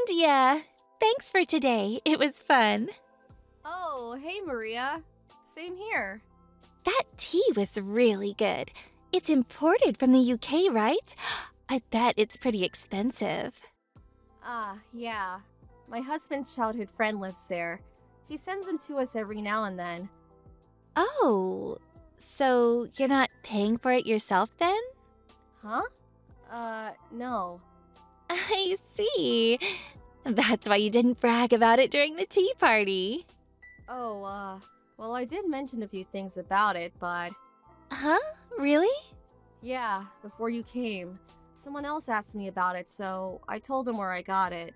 India! Thanks for today. It was fun. Oh, hey Maria. Same here. That tea was really good. It's imported from the UK, right? I bet it's pretty expensive. Yeah. My husband's childhood friend lives there. He sends them to us every now and then. Oh, so you're not paying for it yourself then? Huh? No. I see. That's why you didn't brag about it during the tea party. Oh, well, I did mention a few things about it, but... Huh? Really? Yeah, before you came. Someone else asked me about it, so I told them where I got it.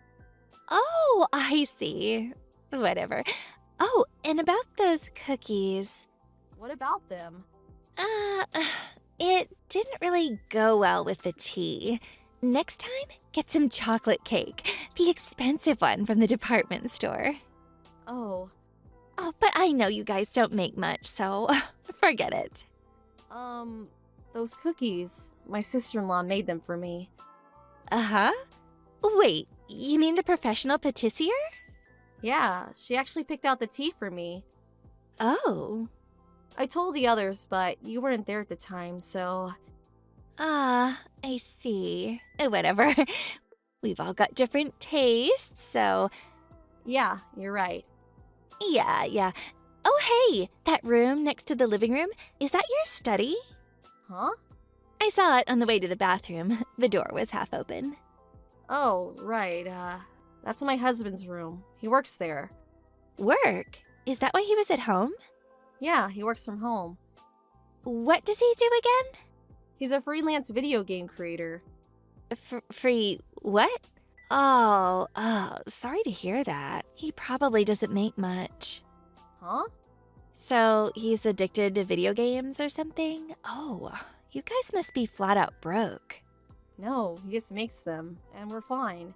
Oh, I see. Whatever. Oh, and about those cookies. What about them? It didn't really go well with the tea. Next time, get some chocolate cake. The expensive one from the department store. Oh, But I know you guys don't make much, so forget it. those cookies. My sister-in-law made them for me. Uh-huh. Wait, you mean the professional patissier? Yeah, she actually picked out the tea for me. Oh. I told the others, but you weren't there at the time, so... I see. Whatever. We've all got different tastes, so... Yeah, you're right. Yeah. Oh, hey! That room next to the living room, is that your study? Huh? I saw it on the way to the bathroom. The door was half open. Oh, right, that's my husband's room. He works there. Work? Is that why he was at home? Yeah, he works from home. What does he do again? He's a freelance video game creator. Free what? Oh, sorry to hear that. He probably doesn't make much. Huh? So he's addicted to video games or something? Oh, you guys must be flat out broke. No, he just makes them, and we're fine.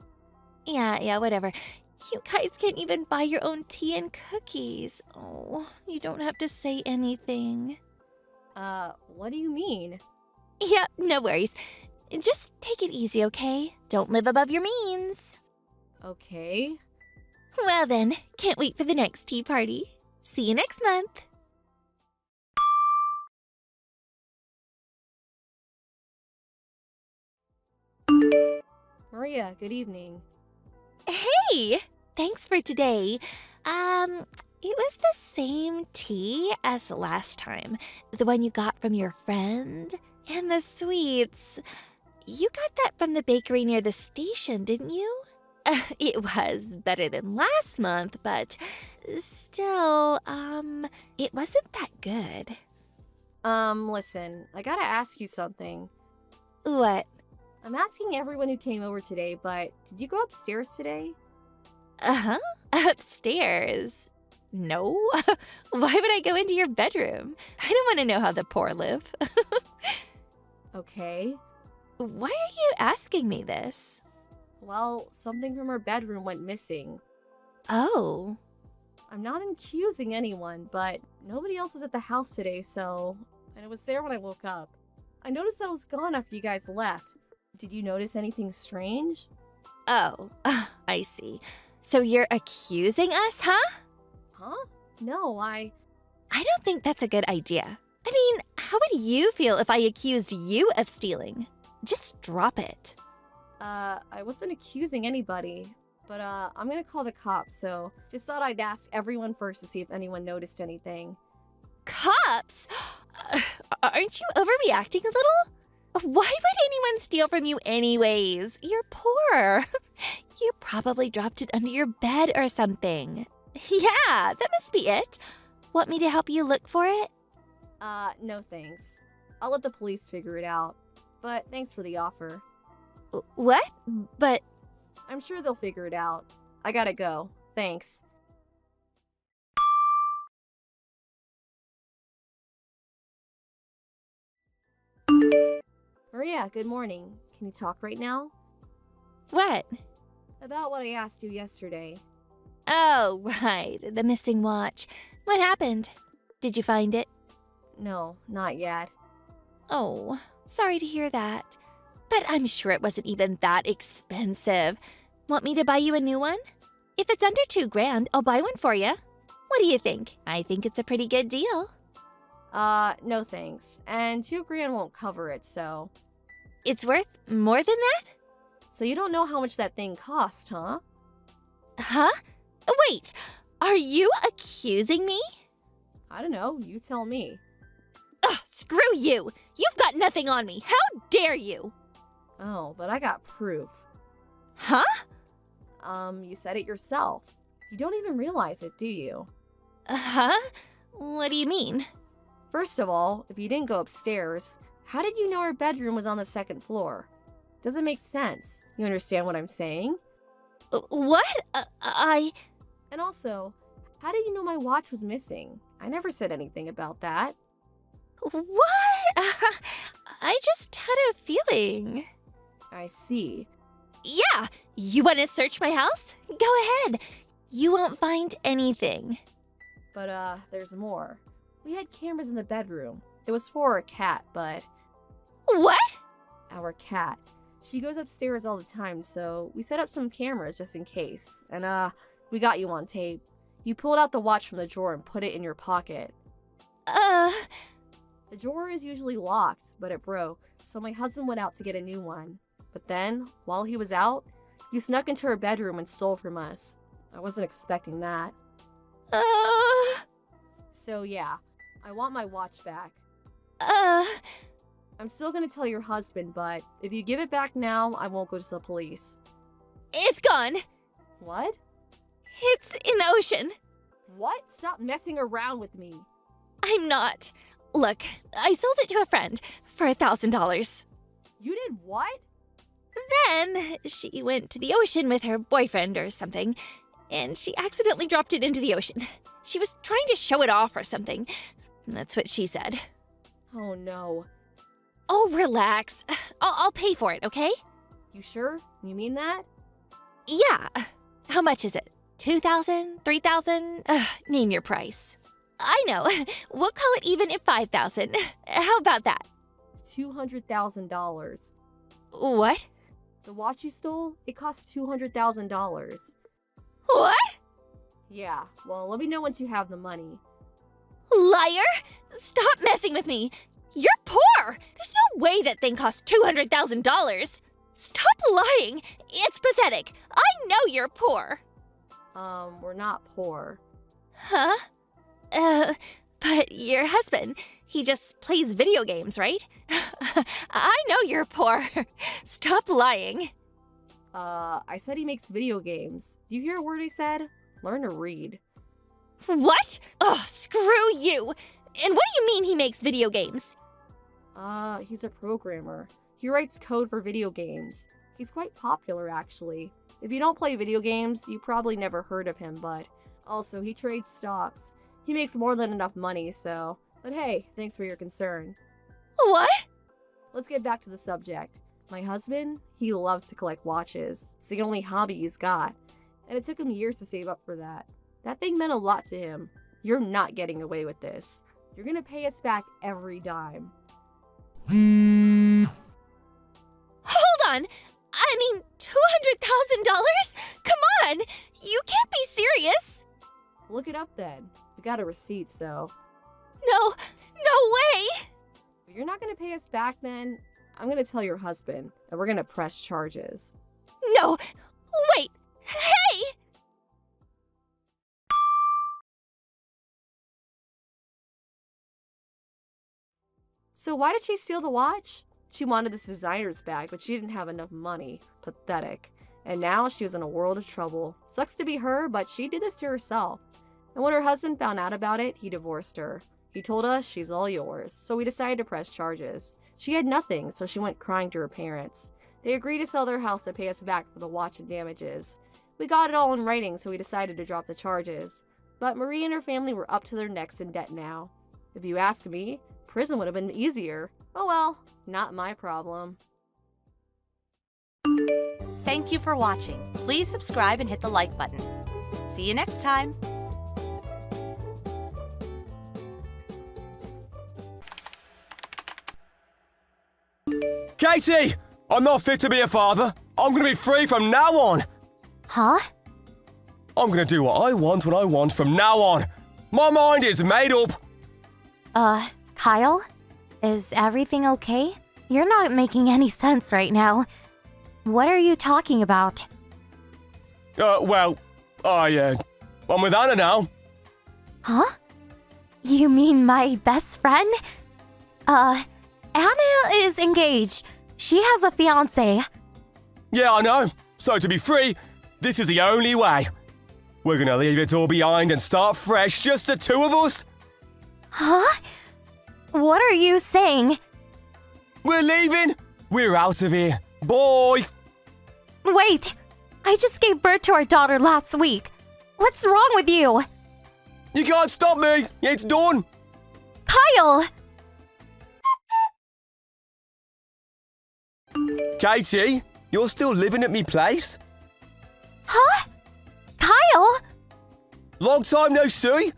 Yeah, whatever. You guys can't even buy your own tea and cookies. Oh, you don't have to say anything. What do you mean? Yeah, no worries. Just take it easy, okay? Don't live above your means. Okay. Well then, can't wait for the next tea party. See you next month. Maria, good evening. Hey, thanks for today. It was the same tea as last time. The one you got from your friend. And the sweets. You got that from the bakery near the station, didn't you? It was better than last month, but still, it wasn't that good. Listen, I gotta ask you something. What? I'm asking everyone who came over today, but did you go upstairs today? Uh-huh. Upstairs. No. Why would I go into your bedroom? I don't want to know how the poor live. Okay. Why are you asking me this? Well, something from her bedroom went missing. Oh. I'm not accusing anyone, but nobody else was at the house today, and it was there when I woke up. I noticed that it was gone after you guys left. Did you notice anything strange? Oh, I see. So you're accusing us, huh? Huh? No, I don't think that's a good idea. I mean, how would you feel if I accused you of stealing? Just drop it. I wasn't accusing anybody, but, I'm gonna call the cops, so just thought I'd ask everyone first to see if anyone noticed anything. Cops? Aren't you overreacting a little? Why would anyone steal from you anyways? You're poor. You probably dropped it under your bed or something. Yeah, that must be it. Want me to help you look for it? No thanks. I'll let the police figure it out. But thanks for the offer. What? But... I'm sure they'll figure it out. I gotta go. Thanks. Maria, good morning. Can you talk right now? What? About what I asked you yesterday. Oh, right. The missing watch. What happened? Did you find it? No, not yet. Oh, sorry to hear that. But I'm sure it wasn't even that expensive. Want me to buy you a new one? If it's under $2,000, I'll buy one for you. What do you think? I think it's a pretty good deal. No thanks. And $2,000 won't cover it, so... It's worth more than that? So you don't know how much that thing cost, huh? Huh? Wait, are you accusing me? I don't know, you tell me. Ugh, screw you! You've got nothing on me! How dare you! Oh, but I got proof. Huh? You said it yourself. You don't even realize it, do you? Huh? What do you mean? First of all, if you didn't go upstairs, how did you know our bedroom was on the second floor? Doesn't make sense. You understand what I'm saying? What? And also, how did you know my watch was missing? I never said anything about that. What? I just had a feeling. I see. Yeah, you want to search my house? Go ahead. You won't find anything. But, there's more. We had cameras in the bedroom. It was for our cat, but... What? Our cat. She goes upstairs all the time, so we set up some cameras just in case. And, we got you on tape. You pulled out the watch from the drawer and put it in your pocket. The drawer is usually locked, but it broke, so my husband went out to get a new one. But then, while he was out, you snuck into her bedroom and stole from us. I wasn't expecting that. So yeah, I want my watch back. I'm still gonna tell your husband, but if you give it back now, I won't go to the police. It's gone. What? It's in the ocean. What? Stop messing around with me. I'm not. Look, I sold it to a friend for $1,000. You did what? Then she went to the ocean with her boyfriend or something, and she accidentally dropped it into the ocean. She was trying to show it off or something. That's what she said. Oh no. Oh, relax. I'll pay for it, okay? You sure? You mean that? Yeah. How much is it? $2,000? $3,000? Name your price. I know. We'll call it even at $5,000. How about that? $200,000. What? The watch you stole, it cost $200,000. What? Yeah, well, let me know once you have the money. Liar! Stop messing with me. You're poor. There's no way that thing cost $200,000. Stop lying. It's pathetic. I know you're poor. We're not poor. Huh? But your husband, he just plays video games, right? I know you're poor. Stop lying. I said he makes video games. Do you hear a word I said? Learn to read. What? Oh, screw you. And what do you mean he makes video games? He's a programmer. He writes code for video games. He's quite popular, actually. If you don't play video games, you probably never heard of him, but also he trades stocks. He makes more than enough money, so... But hey, thanks for your concern. What? Let's get back to the subject. My husband, he loves to collect watches. It's the only hobby he's got. And it took him years to save up for that. That thing meant a lot to him. You're not getting away with this. You're gonna pay us back every dime. Hold on. I mean, $200,000? Come on. You can't be serious. Look it up then. We got a receipt, so... No way. If you're not gonna pay us back then, I'm gonna tell your husband, and we're gonna press charges. No. Wait. Hey! So why did she steal the watch? She wanted this designer's bag, but she didn't have enough money. Pathetic. And now she was in a world of trouble. Sucks to be her, but she did this to herself. And when her husband found out about it, he divorced her. He told us she's all yours, so we decided to press charges. She had nothing, so she went crying to her parents. They agreed to sell their house to pay us back for the watch and damages. We got it all in writing, so we decided to drop the charges. But Marie and her family were up to their necks in debt now. If you ask me, prison would have been easier. Oh well, not my problem. Thank you for watching. Please subscribe and hit the like button. See you next time. Katie! I'm not fit to be a father. I'm gonna be free from now on. Huh? I'm gonna do what I want when I want from now on. My mind is made up. Kyle? Is everything okay? You're not making any sense right now. What are you talking about? I'm with Anna now. Huh? You mean my best friend? Anna is engaged. She has a fiancé. Yeah, I know. So to be free, this is the only way. We're gonna leave it all behind and start fresh, just the two of us. Huh? What are you saying? We're leaving. We're out of here. Bye. Wait! I just gave birth to our daughter last week. What's wrong with you? You can't stop me. It's done. Kyle! Katie, you're still living at me place? Huh? Kyle? Long time no see.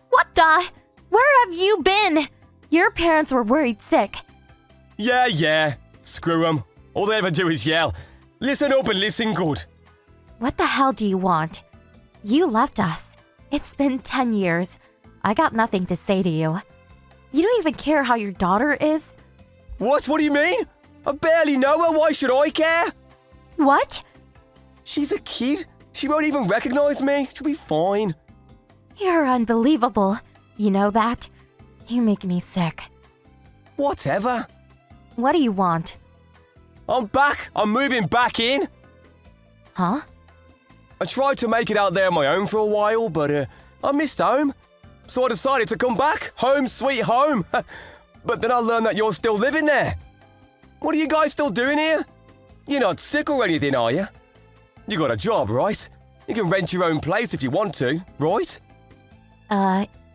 What the? Where have you been? Your parents were worried sick. Yeah. Screw 'em. All they ever do is yell. Listen up and listen good. What the hell do you want? You left us. It's been 10 years. I got nothing to say to you. You don't even care how your daughter is? What? What do you mean? I barely know her. Why should I care? What? She's a kid. She won't even recognize me. She'll be fine. You're unbelievable. You know that? You make me sick. Whatever. What do you want? I'm back. I'm moving back in. Huh? I tried to make it out there on my own for a while, but I missed home. So I decided to come back. Home sweet home. But then I learned that you're still living there. What are you guys still doing here? You're not sick or anything, are you? You got a job, right? You can rent your own place if you want to, right?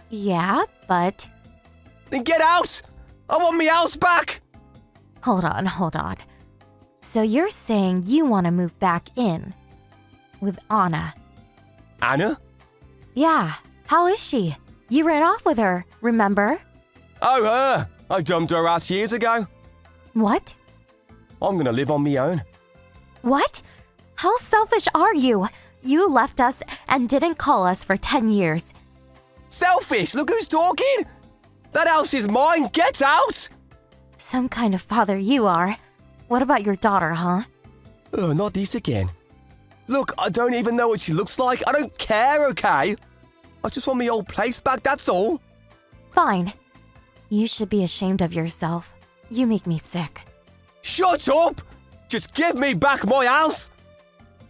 Yeah, but... Then get out! I want me house back! Hold on. So you're saying you want to move back in? With Anna? Anna? Yeah, how is she? You ran off with her, remember? Oh, her! I dumped her ass years ago. What? I'm gonna live on me own. What? How selfish are you? You left us and didn't call us for 10 years. Selfish! Look who's talking! That house is mine! Get out! Some kind of father you are. What about your daughter, huh? Oh, not this again. Look, I don't even know what she looks like. I don't care, okay? I just want my old place back, that's all. Fine. You should be ashamed of yourself. You make me sick. Shut up! Just give me back my house!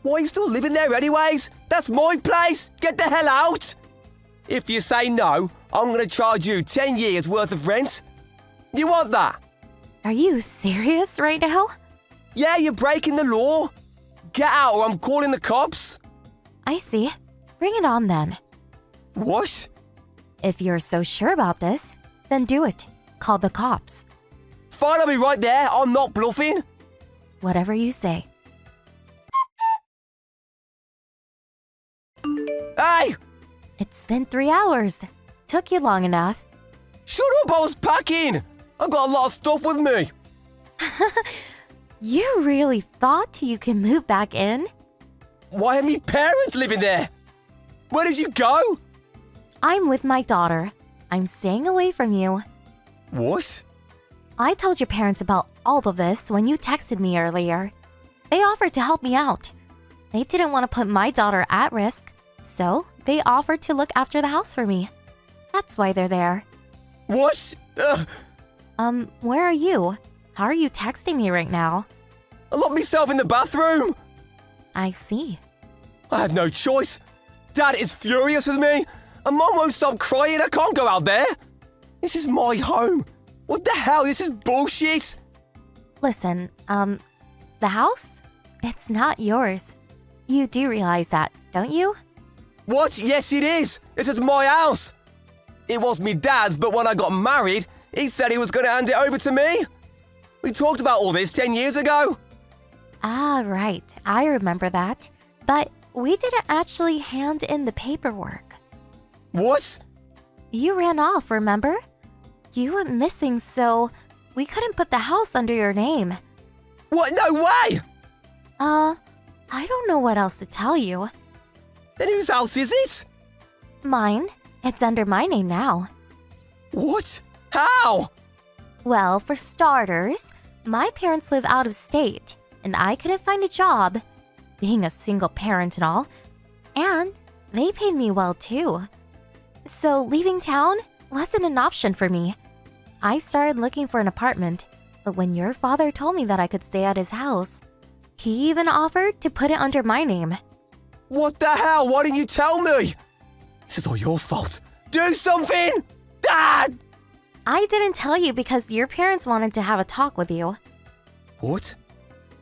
Why are you still living there anyways? That's my place! Get the hell out! If you say no, I'm gonna charge you 10 years worth of rent. You want that? Are you serious right now? Yeah, you're breaking the law. Get out or I'm calling the cops. I see. Bring it on then. What? If you're so sure about this, then do it. Call the cops. Fine, I'll be right there. I'm not bluffing. Whatever you say. Hey! It's been 3 hours. Took you long enough. Shut up, I was packing. I've got a lot of stuff with me. You really thought you could move back in? Why are my parents living there? Where did you go? I'm with my daughter. I'm staying away from you. What? I told your parents about all of this when you texted me earlier. They offered to help me out. They didn't want to put my daughter at risk, so they offered to look after the house for me. That's why they're there. What? Where are you? How are you texting me right now? I locked myself in the bathroom. I see. I had no choice. Dad is furious with me. And Mom won't stop crying. I can't go out there. This is my home. What the hell? This is bullshit. Listen, the house? It's not yours. You do realize that, don't you? What? Yes, it is. This is my house. It was me dad's, but when I got married, he said he was going to hand it over to me. We talked about all this 10 years ago. Ah, right. I remember that. But we didn't actually hand in the paperwork. What? You ran off, remember? You went missing, so we couldn't put the house under your name. What? No way! I don't know what else to tell you. Then whose house is it? Mine. It's under my name now. What? How? Well, for starters, my parents live out of state, and I couldn't find a job, being a single parent and all, and they paid me well too. So leaving town wasn't an option for me. I started looking for an apartment, but when your father told me that I could stay at his house, he even offered to put it under my name. What the hell? Why didn't you tell me? This is all your fault. Do something! Dad! I didn't tell you because your parents wanted to have a talk with you. What?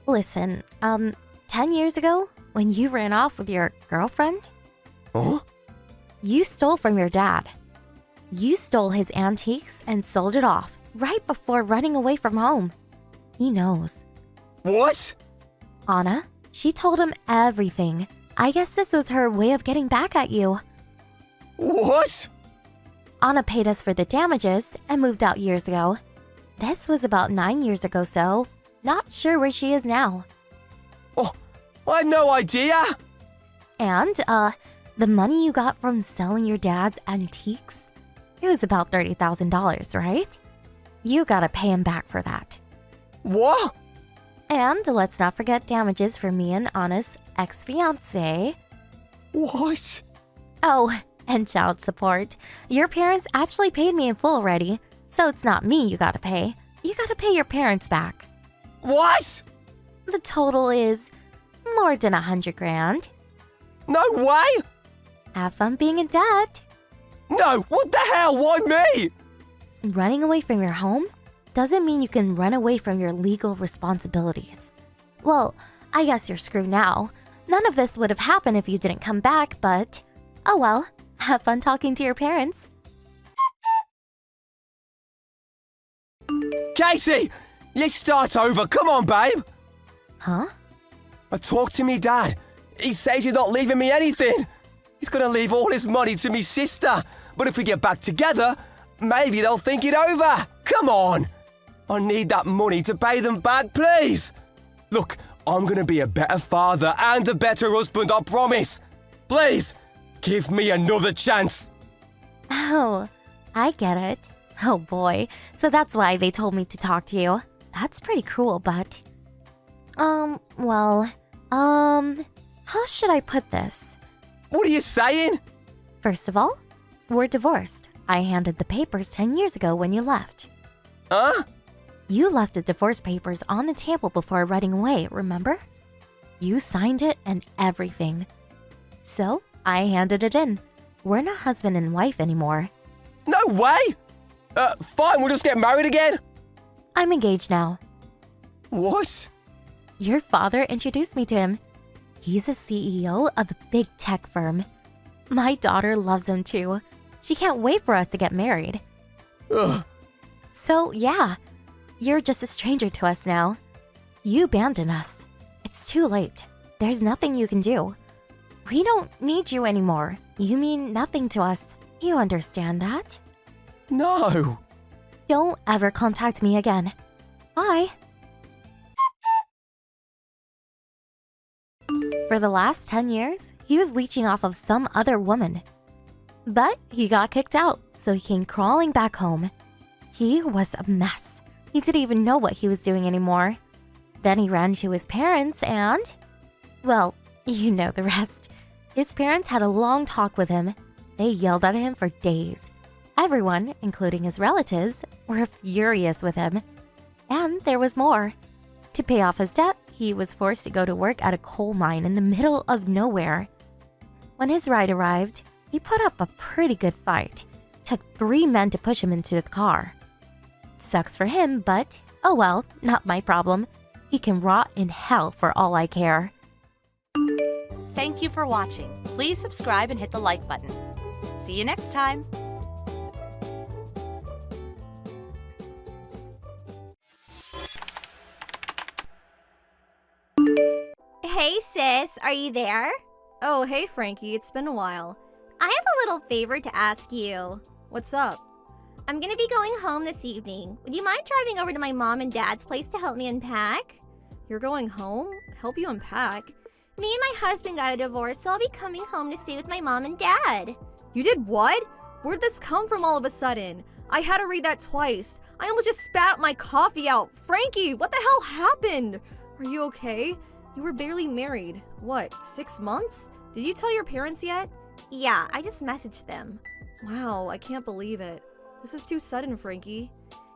Listen, 10 years ago, when you ran off with your girlfriend, Huh? you stole from your dad. You stole his antiques and sold it off right before running away from home. He knows. What? Anna, she told him everything. I guess this was her way of getting back at you. What? Anna paid us for the damages and moved out years ago. This was about 9 years ago, so not sure where she is now. Oh, I had no idea. And, the money you got from selling your dad's antiques, it was about $30,000, right? You gotta pay him back for that. What? And let's not forget damages for me and Anna's ex-fiancé. What? Oh, and child support. Your parents actually paid me in full already, so it's not me you gotta pay. You gotta pay your parents back. What? The total is more than 100 grand. No way! Have fun being in debt. No, what the hell? Why me? Running away from your home doesn't mean you can run away from your legal responsibilities. Well, I guess you're screwed now. None of this would have happened if you didn't come back, but oh well. Have fun talking to your parents. Casey! Let's start over. Come on, babe. Huh? I talked to me dad. He says he's not leaving me anything. He's gonna leave all his money to me sister. But if we get back together, maybe they'll think it over. Come on. I need that money to pay them back, please. Look, I'm gonna be a better father and a better husband, I promise. Please, give me another chance. Oh, I get it. Oh boy, so that's why they told me to talk to you. That's pretty cruel, but... how should I put this? What are you saying? First of all, we're divorced. I handed the papers 10 years ago when you left. Huh? You left the divorce papers on the table before running away, remember? You signed it and everything. So, I handed it in. We're not husband and wife anymore. No way! Fine, we'll just get married again. I'm engaged now. What? Your father introduced me to him. He's the CEO of a big tech firm. My daughter loves him too. She can't wait for us to get married. Ugh. So, yeah, you're just a stranger to us now. You abandoned us. It's too late. There's nothing you can do. We don't need you anymore. You mean nothing to us. You understand that? No. Don't ever contact me again. Bye. For the last 10 years, he was leeching off of some other woman. But he got kicked out, so he came crawling back home. He was a mess. He didn't even know what he was doing anymore. Then he ran to his parents and... well, you know the rest. His parents had a long talk with him. They yelled at him for days. Everyone, including his relatives, were furious with him. And there was more. To pay off his debt, he was forced to go to work at a coal mine in the middle of nowhere. When his ride arrived, he put up a pretty good fight. Took 3 men to push him into the car. Sucks for him, but oh well, not my problem. He can rot in hell for all I care. Thank you for watching. Please subscribe and hit the like button. See you next time. Hey sis, are you there? Oh, hey Frankie, it's been a while. I have a little favor to ask you. What's up? I'm gonna be going home this evening. Would you mind driving over to my mom and dad's place to help me unpack? You're going home? Help you unpack? Me and my husband got a divorce, so I'll be coming home to stay with my mom and dad. You did what? Where'd this come from all of a sudden? I had to read that twice. I almost just spat my coffee out. Frankie, what the hell happened? Are you okay? You were barely married. What, 6 months? Did you tell your parents yet? Yeah, I just messaged them. Wow, I can't believe it. This is too sudden, Frankie.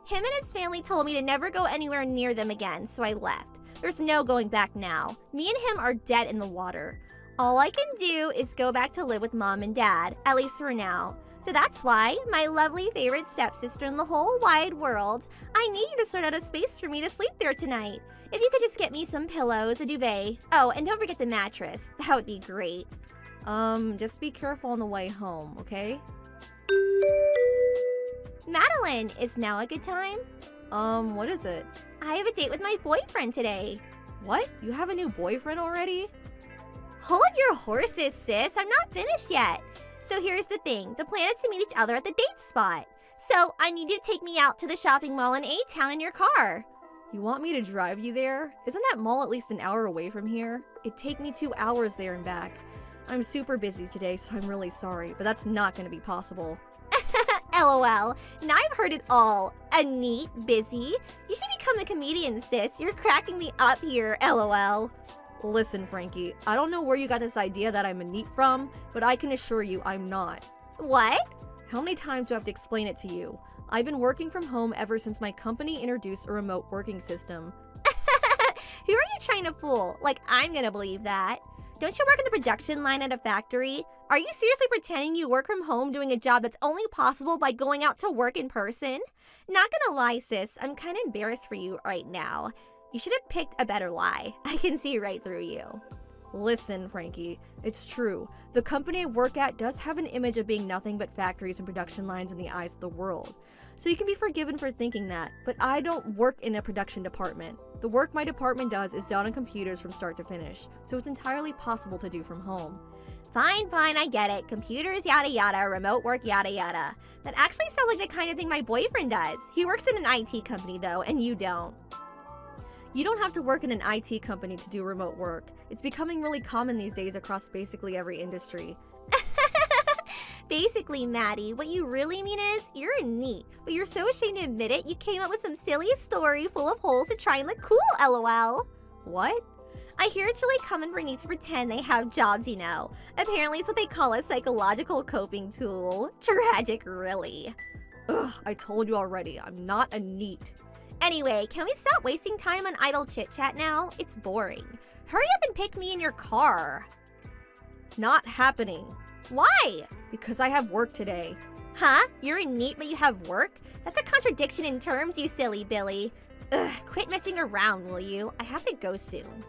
Him and his family told me to never go anywhere near them again, so I left. There's no going back now. Me and him are dead in the water. All I can do is go back to live with mom and dad, at least for now. So that's why, my lovely favorite stepsister in the whole wide world, I need you to sort out a space for me to sleep there tonight. If you could just get me some pillows, a duvet. Oh, and don't forget the mattress. That would be great. Just be careful on the way home, okay? Madeline, is now a good time? What is it? I have a date with my boyfriend today. What? You have a new boyfriend already? Hold your horses, sis. I'm not finished yet. So here's the thing. The plan is to meet each other at the date spot. So I need you to take me out to the shopping mall in A-Town in your car. You want me to drive you there? Isn't that mall at least an hour away from here? It'd take me 2 hours there and back. I'm super busy today, so I'm really sorry, but that's not gonna be possible. LOL. Now I've heard it all. A neat, busy. You should become a comedian, sis. You're cracking me up here, LOL. Listen, Frankie, I don't know where you got this idea that I'm a neat from, but I can assure you I'm not. What? How many times do I have to explain it to you? I've been working from home ever since my company introduced a remote working system. Who are you trying to fool? Like, I'm gonna believe that. Don't you work in the production line at a factory? Are you seriously pretending you work from home doing a job that's only possible by going out to work in person? Not gonna lie, sis, I'm kinda embarrassed for you right now. You should have picked a better lie. I can see right through you. Listen, Frankie, it's true. The company I work at does have an image of being nothing but factories and production lines in the eyes of the world. So you can be forgiven for thinking that, but I don't work in a production department. The work my department does is done on computers from start to finish, so it's entirely possible to do from home. Fine, I get it. Computers, yada yada, remote work, yada yada. That actually sounds like the kind of thing my boyfriend does. He works in an IT company though, and you don't. You don't have to work in an IT company to do remote work. It's becoming really common these days across basically every industry. Basically, Maddie, what you really mean is you're a neat, but you're so ashamed to admit it, you came up with some silly story full of holes to try and look cool, LOL. What? I hear it's really common for neats to pretend they have jobs, you know. Apparently it's what they call a psychological coping tool. Tragic, really. Ugh, I told you already, I'm not a neat. Anyway, can we stop wasting time on idle chit-chat now? It's boring. Hurry up and pick me in your car. Not happening. Why? Because I have work today. Huh? You're a neat but you have work? That's a contradiction in terms, you silly Billy. Ugh, quit messing around, will you? I have to go soon.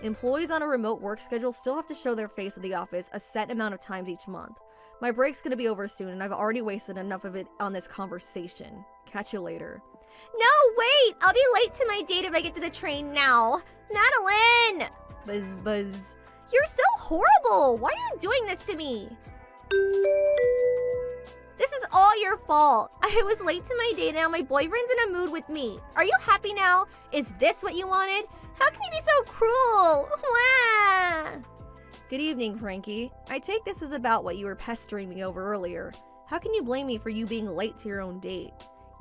Employees on a remote work schedule still have to show their face at the office a set amount of times each month. My break's gonna be over soon and I've already wasted enough of it on this conversation. Catch you later. No, wait! I'll be late to my date if I get to the train now. Madeline! Buzz, buzz. You're so horrible! Why are you doing this to me? This is all your fault. I was late to my date and now my boyfriend's in a mood with me. Are you happy now? Is this what you wanted? How can you be so cruel? Wah! Good evening, Frankie. I take this as about what you were pestering me over earlier. How can you blame me for you being late to your own date?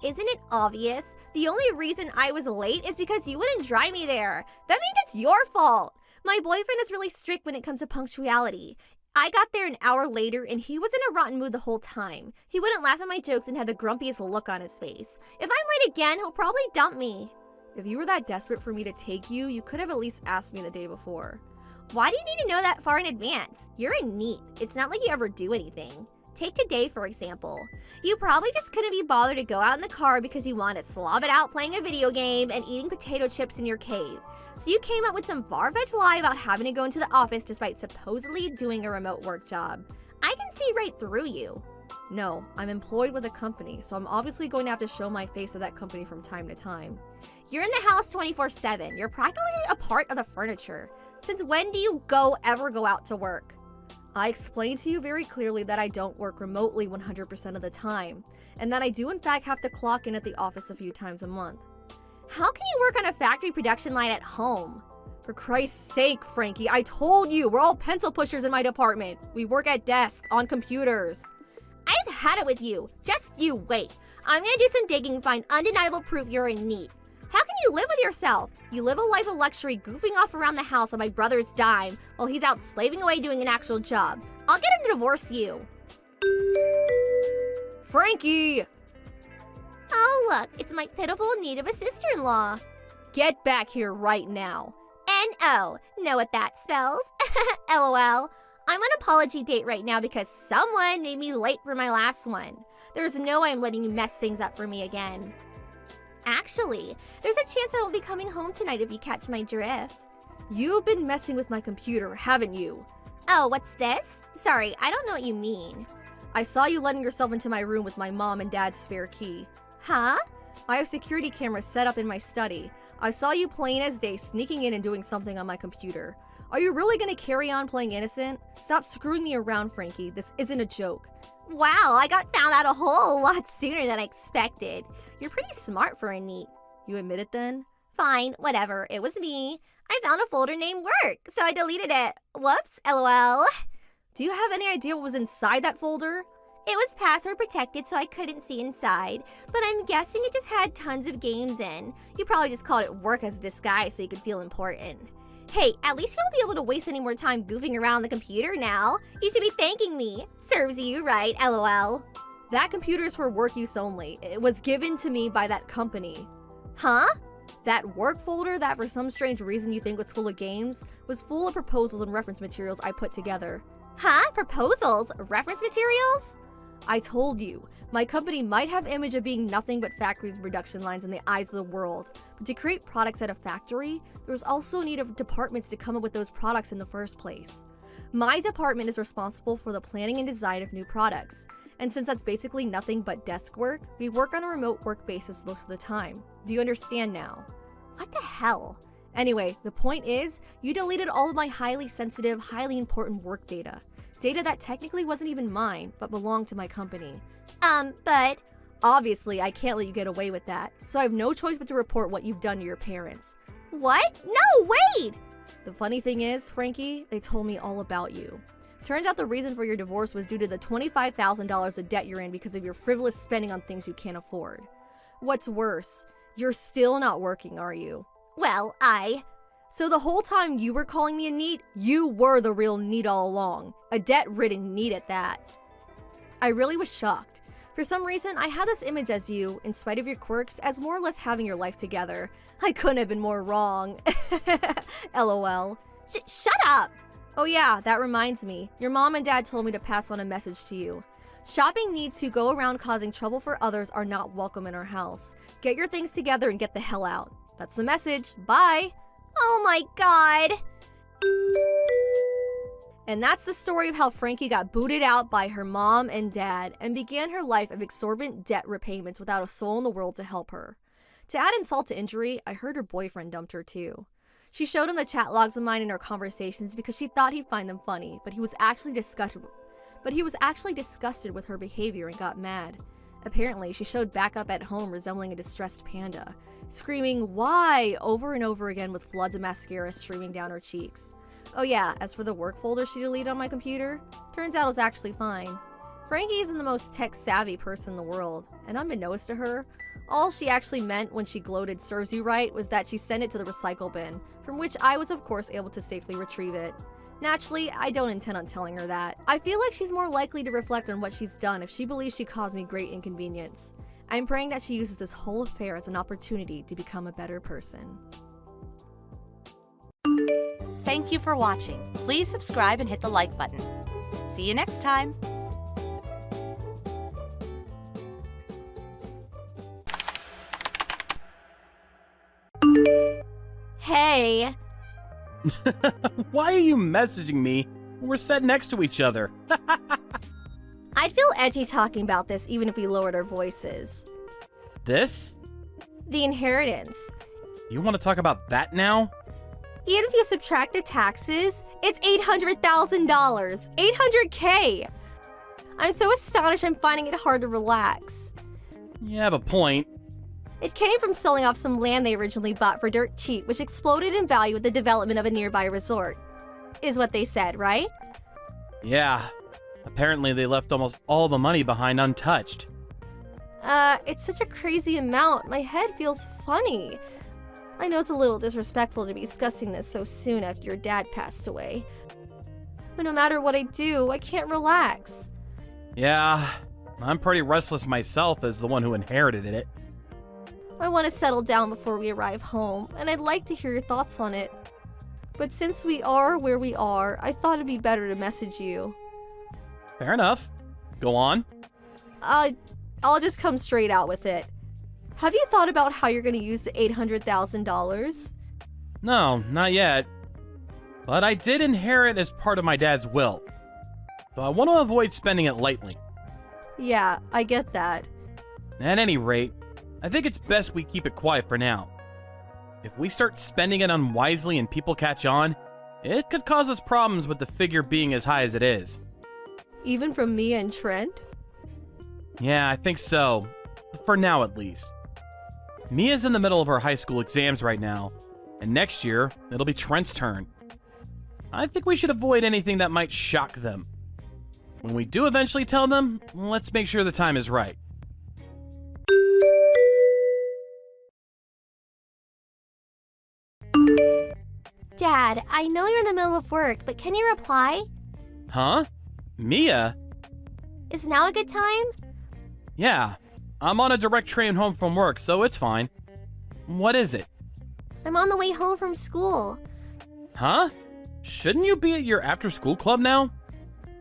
Isn't it obvious? The only reason I was late is because you wouldn't drive me there. That means it's your fault. My boyfriend is really strict when it comes to punctuality. I got there an hour later and he was in a rotten mood the whole time. He wouldn't laugh at my jokes and had the grumpiest look on his face. If I'm late again, he'll probably dump me. If you were that desperate for me to take you, you could have at least asked me the day before. Why do you need to know that far in advance? You're a neat. It's not like you ever do anything. Take today, for example. You probably just couldn't be bothered to go out in the car because you want to slob it out playing a video game and eating potato chips in your cave. So you came up with some far-fetched lie about having to go into the office despite supposedly doing a remote work job. I can see right through you. No, I'm employed with a company, so I'm obviously going to have to show my face at that company from time to time. You're in the house 24/7. You're practically a part of the furniture. Since when do you ever go out to work? I explained to you very clearly that I don't work remotely 100% of the time, and that I do in fact have to clock in at the office a few times a month. How can you work on a factory production line at home? For Christ's sake, Frankie, I told you, we're all pencil pushers in my department. We work at desks, on computers. I've had it with you. Just you wait. I'm gonna do some digging and find undeniable proof you're in need. How can you live with yourself? You live a life of luxury goofing off around the house on my brother's dime while he's out slaving away doing an actual job. I'll get him to divorce you. Frankie! Oh look, it's my pitiful need of a sister-in-law. Get back here right now. N-O. Know what that spells? LOL. I'm on apology date right now because someone made me late for my last one. There's no way I'm letting you mess things up for me again. Actually, there's a chance I won't be coming home tonight if you catch my drift. You've been messing with my computer, haven't you? Oh, what's this? Sorry, I don't know what you mean. I saw you letting yourself into my room with my mom and dad's spare key. Huh? I have security cameras set up in my study. I saw you plain as day sneaking in and doing something on my computer. Are you really gonna carry on playing innocent? Stop screwing me around, Frankie. This isn't a joke. Wow, I got found out a whole lot sooner than I expected. You're pretty smart for a neat. You admit it then? Fine, whatever. It was me. I found a folder named work, so I deleted it. Whoops, LOL. Do you have any idea what was inside that folder? It was password protected, so I couldn't see inside, but I'm guessing it just had tons of games in. You probably just called it work as a disguise so you could feel important. Hey, at least you won't be able to waste any more time goofing around the computer now. You should be thanking me. Serves you right, LOL. That computer is for work use only. It was given to me by that company. Huh? That work folder that for some strange reason you think was full of games was full of proposals and reference materials I put together. Huh? Proposals? Reference materials? I told you, my company might have image of being nothing but factories and production lines in the eyes of the world, but to create products at a factory, there was also a need of departments to come up with those products in the first place. My department is responsible for the planning and design of new products, and since that's basically nothing but desk work, we work on a remote work basis most of the time. Do you understand now? What the hell? Anyway, the point is, you deleted all of my highly sensitive, highly important work data. Data that technically wasn't even mine, but belonged to my company. But... Obviously, I can't let you get away with that, so I have no choice but to report what you've done to your parents. What? No, wait! The funny thing is, Frankie, they told me all about you. Turns out the reason for your divorce was due to the $25,000 of debt you're in because of your frivolous spending on things you can't afford. What's worse, you're still not working, are you? Well, So the whole time you were calling me a neat, you were the real neat all along. A debt-ridden neat at that. I really was shocked. For some reason, I had this image as you, in spite of your quirks, as more or less having your life together. I couldn't have been more wrong. LOL. Shut up! Oh yeah, that reminds me. Your mom and dad told me to pass on a message to you. Shopping needs who go around causing trouble for others are not welcome in our house. Get your things together and get the hell out. That's the message. Bye! Oh my god! And that's the story of how Frankie got booted out by her mom and dad and began her life of exorbitant debt repayments without a soul in the world to help her. To add insult to injury, I heard her boyfriend dumped her too. She showed him the chat logs of mine in our conversations because she thought he'd find them funny, but he was actually disgusted with her behavior and got mad. Apparently, she showed backup at home resembling a distressed panda, screaming, "Why?" over and over again with floods of mascara streaming down her cheeks. Oh yeah, as for the work folder she deleted on my computer, turns out it was actually fine. Frankie isn't the most tech-savvy person in the world, and unbeknownst to her, all she actually meant when she gloated "serves you right" was that she sent it to the recycle bin, from which I was of course able to safely retrieve it. Naturally, I don't intend on telling her that. I feel like she's more likely to reflect on what she's done if she believes she caused me great inconvenience. I'm praying that she uses this whole affair as an opportunity to become a better person. Thank you for watching. Please subscribe and hit the like button. See you next time. Hey. Why are you messaging me when we're sat next to each other? I'd feel edgy talking about this even if we lowered our voices. This? The inheritance. You want to talk about that now? Even if you subtract the taxes, it's $800,000. $800K! I'm so astonished I'm finding it hard to relax. You have a point. It came from selling off some land they originally bought for dirt cheap, which exploded in value with the development of a nearby resort. Is what they said, right? Yeah. Apparently they left almost all the money behind untouched. It's such a crazy amount. My head feels funny. I know it's a little disrespectful to be discussing this so soon after your dad passed away. But no matter what I do, I can't relax. Yeah, I'm pretty restless myself as the one who inherited it. I want to settle down before we arrive home, and I'd like to hear your thoughts on it. But since we are where we are, I thought it'd be better to message you. Fair enough. Go on. I'll just come straight out with it. Have you thought about how you're going to use the $800,000? No, not yet. But I did inherit as part of my dad's will. So I want to avoid spending it lightly. Yeah, I get that. At any rate, I think it's best we keep it quiet for now. If we start spending it unwisely and people catch on, it could cause us problems with the figure being as high as it is. Even from me and Trent? Yeah, I think so. For now, at least. Mia's in the middle of her high school exams right now, and next year, it'll be Trent's turn. I think we should avoid anything that might shock them. When we do eventually tell them, let's make sure the time is right. Dad, I know you're in the middle of work, but can you reply? Huh? Mia? Is now a good time? Yeah, I'm on a direct train home from work, so it's fine. What is it? I'm on the way home from school. Huh? Shouldn't you be at your after-school club now?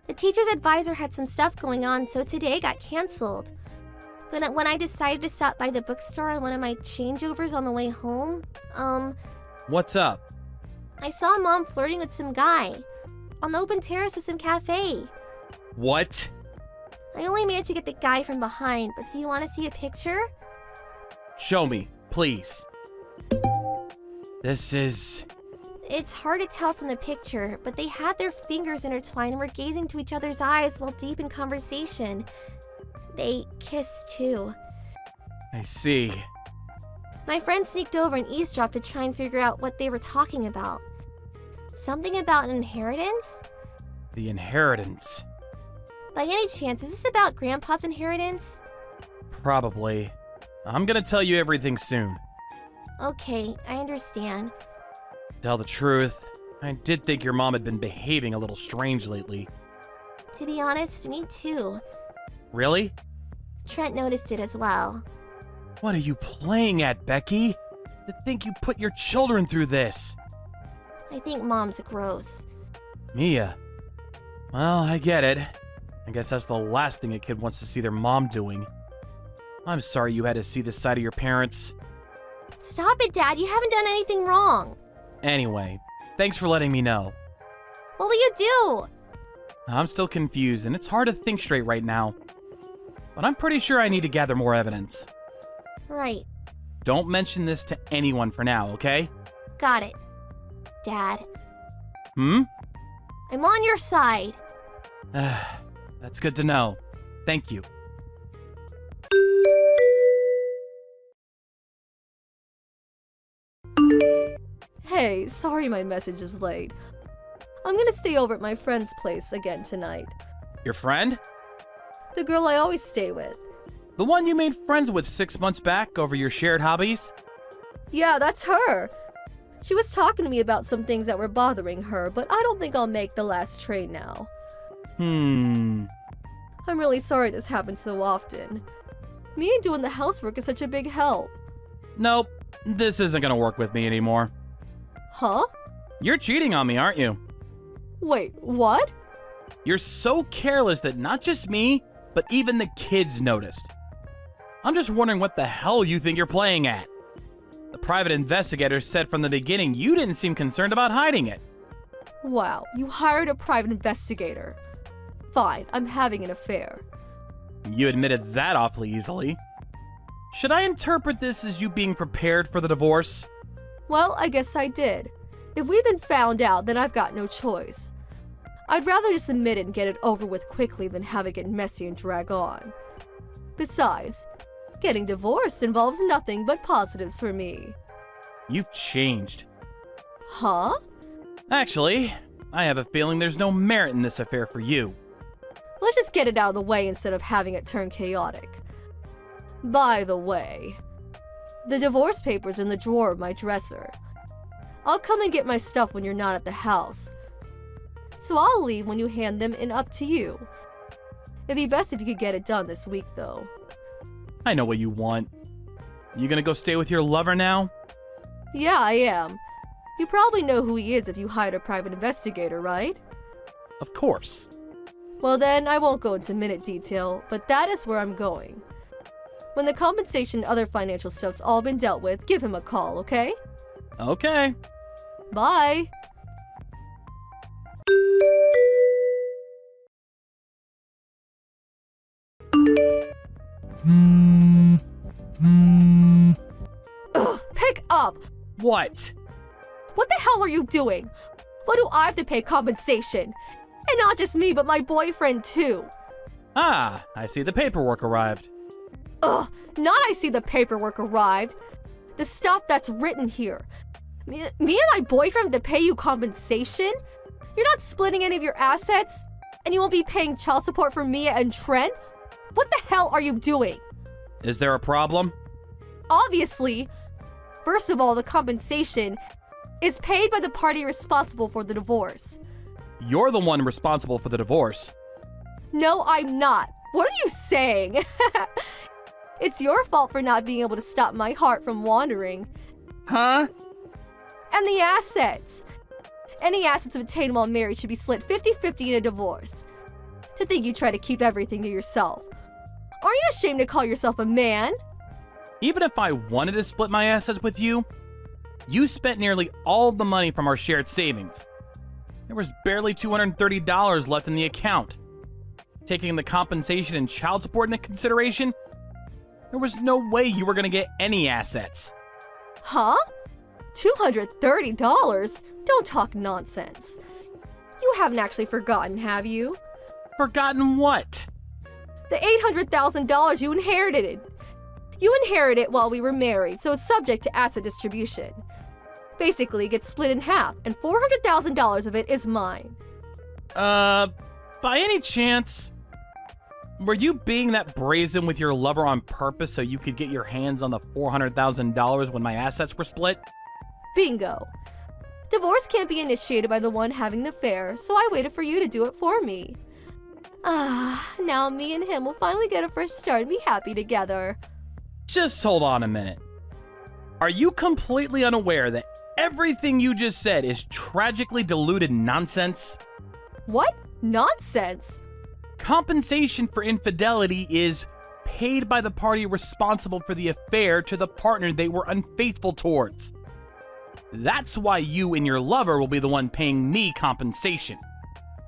The teacher's advisor had some stuff going on, so today got canceled. But when I decided to stop by the bookstore on one of my changeovers on the way home, What's up? I saw Mom flirting with some guy on the open terrace of some cafe. What? I only managed to get the guy from behind, but do you want to see a picture? Show me, please. This is... It's hard to tell from the picture, but they had their fingers intertwined and were gazing to each other's eyes while deep in conversation. They kissed too. I see. My friend sneaked over and eavesdropped to try and figure out what they were talking about. Something about an inheritance? The inheritance. By any chance, is this about Grandpa's inheritance? Probably. I'm gonna tell you everything soon. Okay, I understand. Tell the truth, I did think your mom had been behaving a little strange lately. To be honest, me too. Really? Trent noticed it as well. What are you playing at, Becky? To think you put your children through this. I think Mom's gross. Mia. Well, I get it. I guess that's the last thing a kid wants to see their mom doing. I'm sorry you had to see this side of your parents. Stop it, Dad. You haven't done anything wrong. Anyway, thanks for letting me know. What will you do? I'm still confused, and it's hard to think straight right now. But I'm pretty sure I need to gather more evidence. Right. Don't mention this to anyone for now, okay? Got it. Dad, Hmm? I'm on your side. That's good to know. Thank you. Hey, sorry my message is late. I'm gonna stay over at my friend's place again tonight. Your friend? The girl I always stay with. The one you made friends with 6 months back over your shared hobbies? Yeah, that's her. She was talking to me about some things that were bothering her, but I don't think I'll make the last train now. I'm really sorry this happens so often. Me and doing the housework is such a big help. Nope, this isn't gonna work with me anymore. Huh? You're cheating on me, aren't you? Wait, what? You're so careless that not just me, but even the kids noticed. I'm just wondering what the hell you think you're playing at. The private investigator said from the beginning you didn't seem concerned about hiding it. Wow, you hired a private investigator. Fine, I'm having an affair. You admitted that awfully easily. Should I interpret this as you being prepared for the divorce? Well, I guess I did. If we've been found out, then I've got no choice. I'd rather just admit it and get it over with quickly than have it get messy and drag on. Besides, Getting divorced involves nothing but positives for me. You've changed. Huh? Actually, I have a feeling there's no merit in this affair for you. Let's just get it out of the way instead of having it turn chaotic. By the way, the divorce papers are in the drawer of my dresser. I'll come and get my stuff when you're not at the house. So I'll leave when you hand them and up to you. It'd be best if you could get it done this week, though. I know what you want. You gonna go stay with your lover now? Yeah, I am. You probably know who he is if you hired a private investigator, right? Of course. Well then, I won't go into minute detail, but that is where I'm going. When the compensation and other financial stuff's all been dealt with, give him a call, okay? Okay. Bye! Ugh, pick up! What? What the hell are you doing? Why do I have to pay compensation? And not just me, but my boyfriend too. Ah, I see the paperwork arrived. Ugh, not I see the paperwork arrived. The stuff that's written here. Me and my boyfriend have to pay you compensation? You're not splitting any of your assets? And you won't be paying child support for Mia and Trent? What the hell are you doing? Is there a problem? Obviously. First of all, the compensation is paid by the party responsible for the divorce. You're the one responsible for the divorce. No, I'm not. What are you saying? It's your fault for not being able to stop my heart from wandering. Huh? And the assets. Any assets obtained while married should be split 50-50 in a divorce. To think you try to keep everything to yourself. Aren't you ashamed to call yourself a man? Even if I wanted to split my assets with you, you spent nearly all the money from our shared savings. There was barely $230 left in the account. Taking the compensation and child support into consideration, there was no way you were going to get any assets. Huh? $230? Don't talk nonsense. You haven't actually forgotten, have you? Forgotten what? The $800,000 you inherited. You inherited it while we were married, so it's subject to asset distribution. Basically, it gets split in half, and $400,000 of it is mine. By any chance, were you being that brazen with your lover on purpose so you could get your hands on the $400,000 when my assets were split? Bingo. Divorce can't be initiated by the one having the affair, so I waited for you to do it for me. Now me and him will finally get a fresh start and be happy together. Just hold on a minute. Are you completely unaware that everything you just said is tragically diluted nonsense? What? Nonsense? Compensation for infidelity is paid by the party responsible for the affair to the partner they were unfaithful towards. That's why you and your lover will be the one paying me compensation.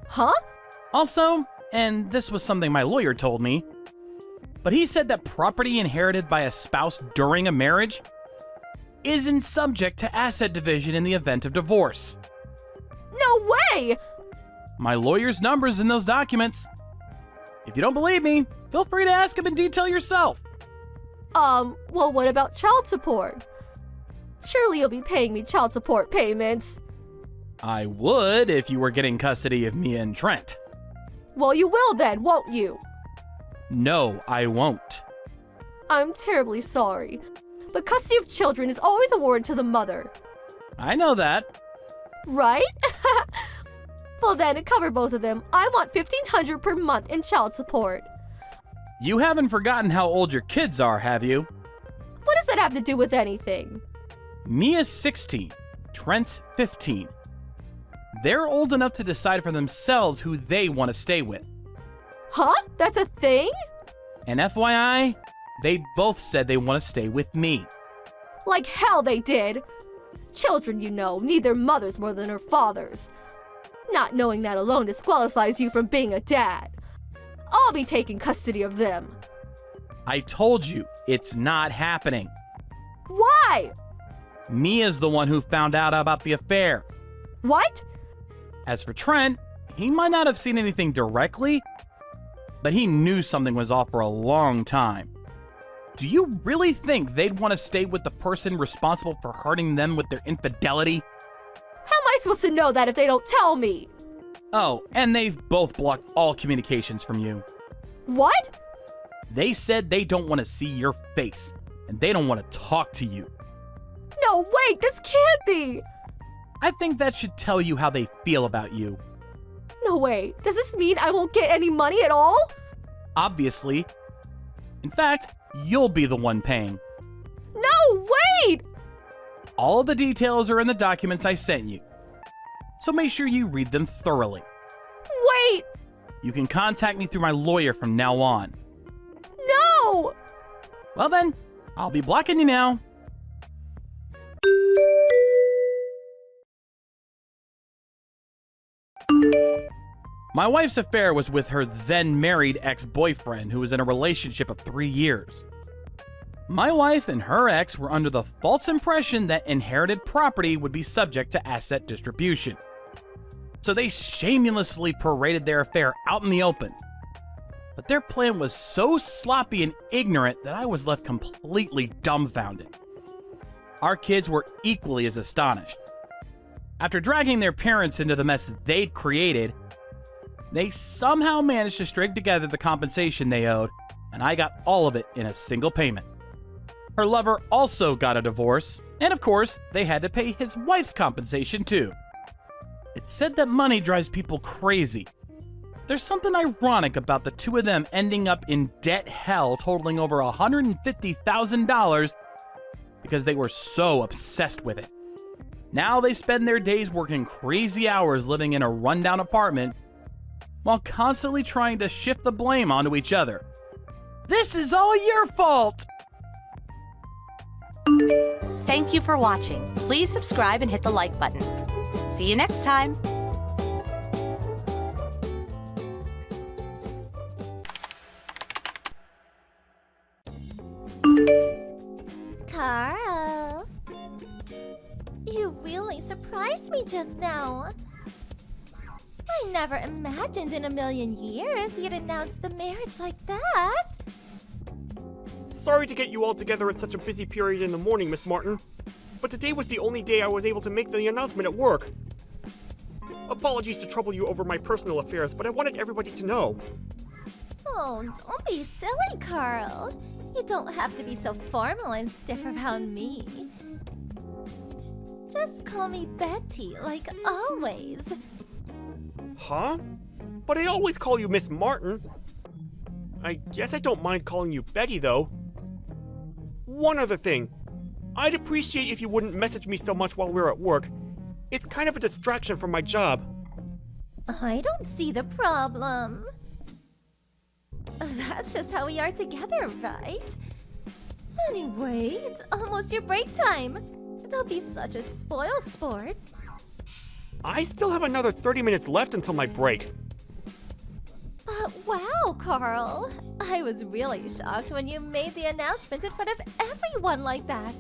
Huh? Also, and this was something my lawyer told me, but he said that property inherited by a spouse during a marriage isn't subject to asset division in the event of divorce. No way! My lawyer's number's in those documents. If you don't believe me, feel free to ask him in detail yourself. Well, what about child support? Surely you'll be paying me child support payments. I would if you were getting custody of Mia and Trent. Well, you will then, won't you? No, I won't. I'm terribly sorry, but custody of children is always awarded to the mother. I know that. Right? Well then, to cover both of them, I want $1,500 per month in child support. You haven't forgotten how old your kids are, have you? What does that have to do with anything? Mia's 16, Trent's 15. They're old enough to decide for themselves who they want to stay with. Huh? That's a thing? And FYI, they both said they want to stay with me. Like hell they did. Children, you know, need their mothers more than their fathers. Not knowing that alone disqualifies you from being a dad. I'll be taking custody of them. I told you, it's not happening. Why? Mia's the one who found out about the affair. What? As for Trent, he might not have seen anything directly, but he knew something was off for a long time. Do you really think they'd want to stay with the person responsible for hurting them with their infidelity? How am I supposed to know that if they don't tell me? Oh, and they've both blocked all communications from you. What? They said they don't want to see your face, and they don't want to talk to you. No, wait, this can't be! I think that should tell you how they feel about you. No way, does this mean I won't get any money at all? Obviously. In fact, you'll be the one paying. No, wait! All the details are in the documents I sent you, so make sure you read them thoroughly. Wait! You can contact me through my lawyer from now on. No! Well then, I'll be blocking you now. My wife's affair was with her then married ex-boyfriend who was in a relationship of 3 years. My wife and her ex were under the false impression that inherited property would be subject to asset distribution. So they shamelessly paraded their affair out in the open. But their plan was so sloppy and ignorant that I was left completely dumbfounded. Our kids were equally as astonished. After dragging their parents into the mess they'd created, they somehow managed to string together the compensation they owed, and I got all of it in a single payment. Her lover also got a divorce, and of course, they had to pay his wife's compensation too. It's said that money drives people crazy. There's something ironic about the two of them ending up in debt hell totaling over $150,000 because they were so obsessed with it. Now they spend their days working crazy hours living in a rundown apartment while constantly trying to shift the blame onto each other. This is all your fault! Thank you for watching. Please subscribe and hit the like button. See you next time. Carl, you really surprised me just now. I never imagined in a million years you'd announce the marriage like that. Sorry to get you all together at such a busy period in the morning, Miss Martin, but today was the only day I was able to make the announcement at work. Apologies to trouble you over my personal affairs, but I wanted everybody to know. Oh, don't be silly, Carl. You don't have to be so formal and stiff around me. Just call me Betty, like always. Huh? But I always call you Miss Martin. I guess I don't mind calling you Betty, though. One other thing. I'd appreciate if you wouldn't message me so much while we're at work. It's kind of a distraction from my job. I don't see the problem. That's just how we are together, right? Anyway, it's almost your break time. Don't be such a spoil sport. I still have another 30 minutes left until my break. But wow, Carl. I was really shocked when you made the announcement in front of everyone like that.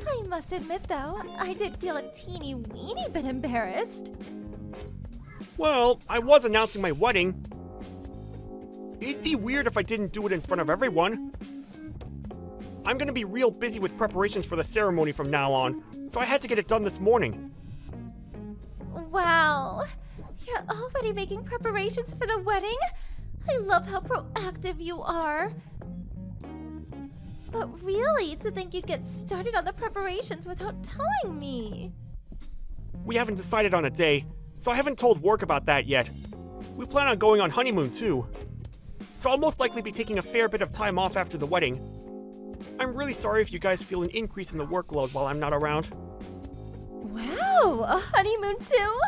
I must admit, though, I did feel a teeny weeny bit embarrassed. Well, I was announcing my wedding. It'd be weird if I didn't do it in front of everyone. I'm gonna be real busy with preparations for the ceremony from now on, so I had to get it done this morning. Wow. You're already making preparations for the wedding? I love how proactive you are. But really, to think you'd get started on the preparations without telling me. We haven't decided on a day, so I haven't told work about that yet. We plan on going on honeymoon too. So I'll most likely be taking a fair bit of time off after the wedding. I'm really sorry if you guys feel an increase in the workload while I'm not around. Wow, a honeymoon too?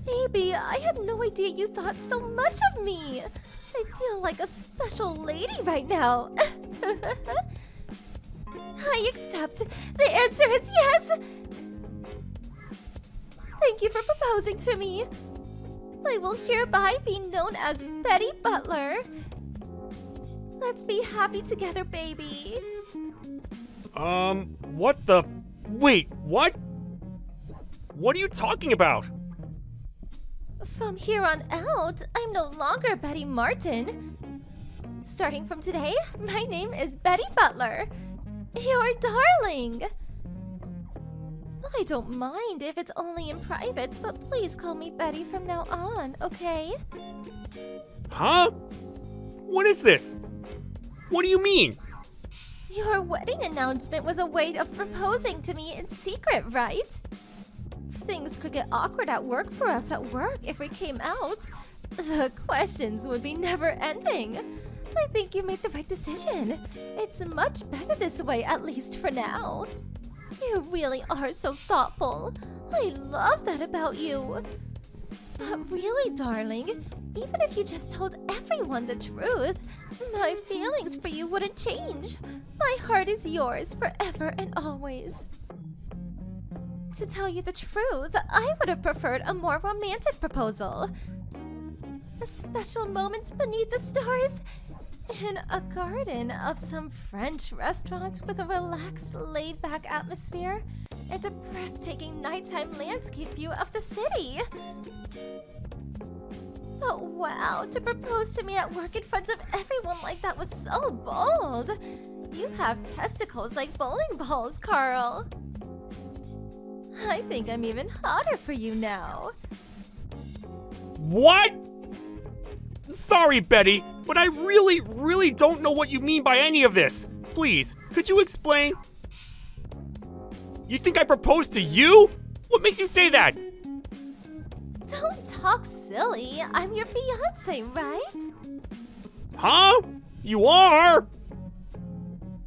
Baby, I had no idea you thought so much of me. I feel like a special lady right now. I accept. The answer is yes. Thank you for proposing to me. I will hereby be known as Betty Butler. Let's be happy together, baby. What the... Wait, what? What are you talking about? From here on out, I'm no longer Betty Martin. Starting from today, my name is Betty Butler. Your darling. I don't mind if it's only in private, but please call me Betty from now on, okay? Huh? What is this? What do you mean? Your wedding announcement was a way of proposing to me in secret, right? Things could get awkward at work for us at work if we came out. The questions would be never ending. I think you made the right decision. It's much better this way, at least for now. You really are so thoughtful. I love that about you. But really, darling, even if you just told everyone the truth, my feelings for you wouldn't change. My heart is yours forever and always. To tell you the truth, I would have preferred a more romantic proposal. A special moment beneath the stars in a garden of some French restaurant with a relaxed, laid-back atmosphere and a breathtaking nighttime landscape view of the city. But wow, to propose to me at work in front of everyone like that was so bold. You have testicles like bowling balls, Carl. I think I'm even hotter for you now. What? Sorry, Betty, but I really don't know what you mean by any of this. Please, could you explain? You think I proposed to you? What makes you say that? Don't talk silly. I'm your fiancé, right? Huh? You are?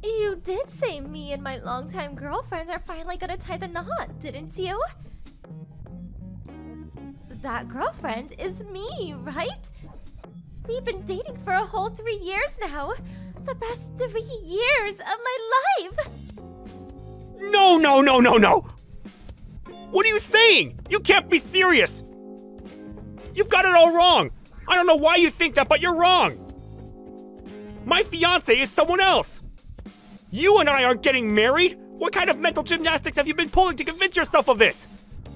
You did say me and my longtime girlfriends are finally gonna tie the knot, didn't you? That girlfriend is me, right? We've been dating for a whole 3 years now. The best 3 years of my life! No! What are you saying? You can't be serious! You've got it all wrong! I don't know why you think that, but you're wrong! My fiancé is someone else! You and I aren't getting married? What kind of mental gymnastics have you been pulling to convince yourself of this?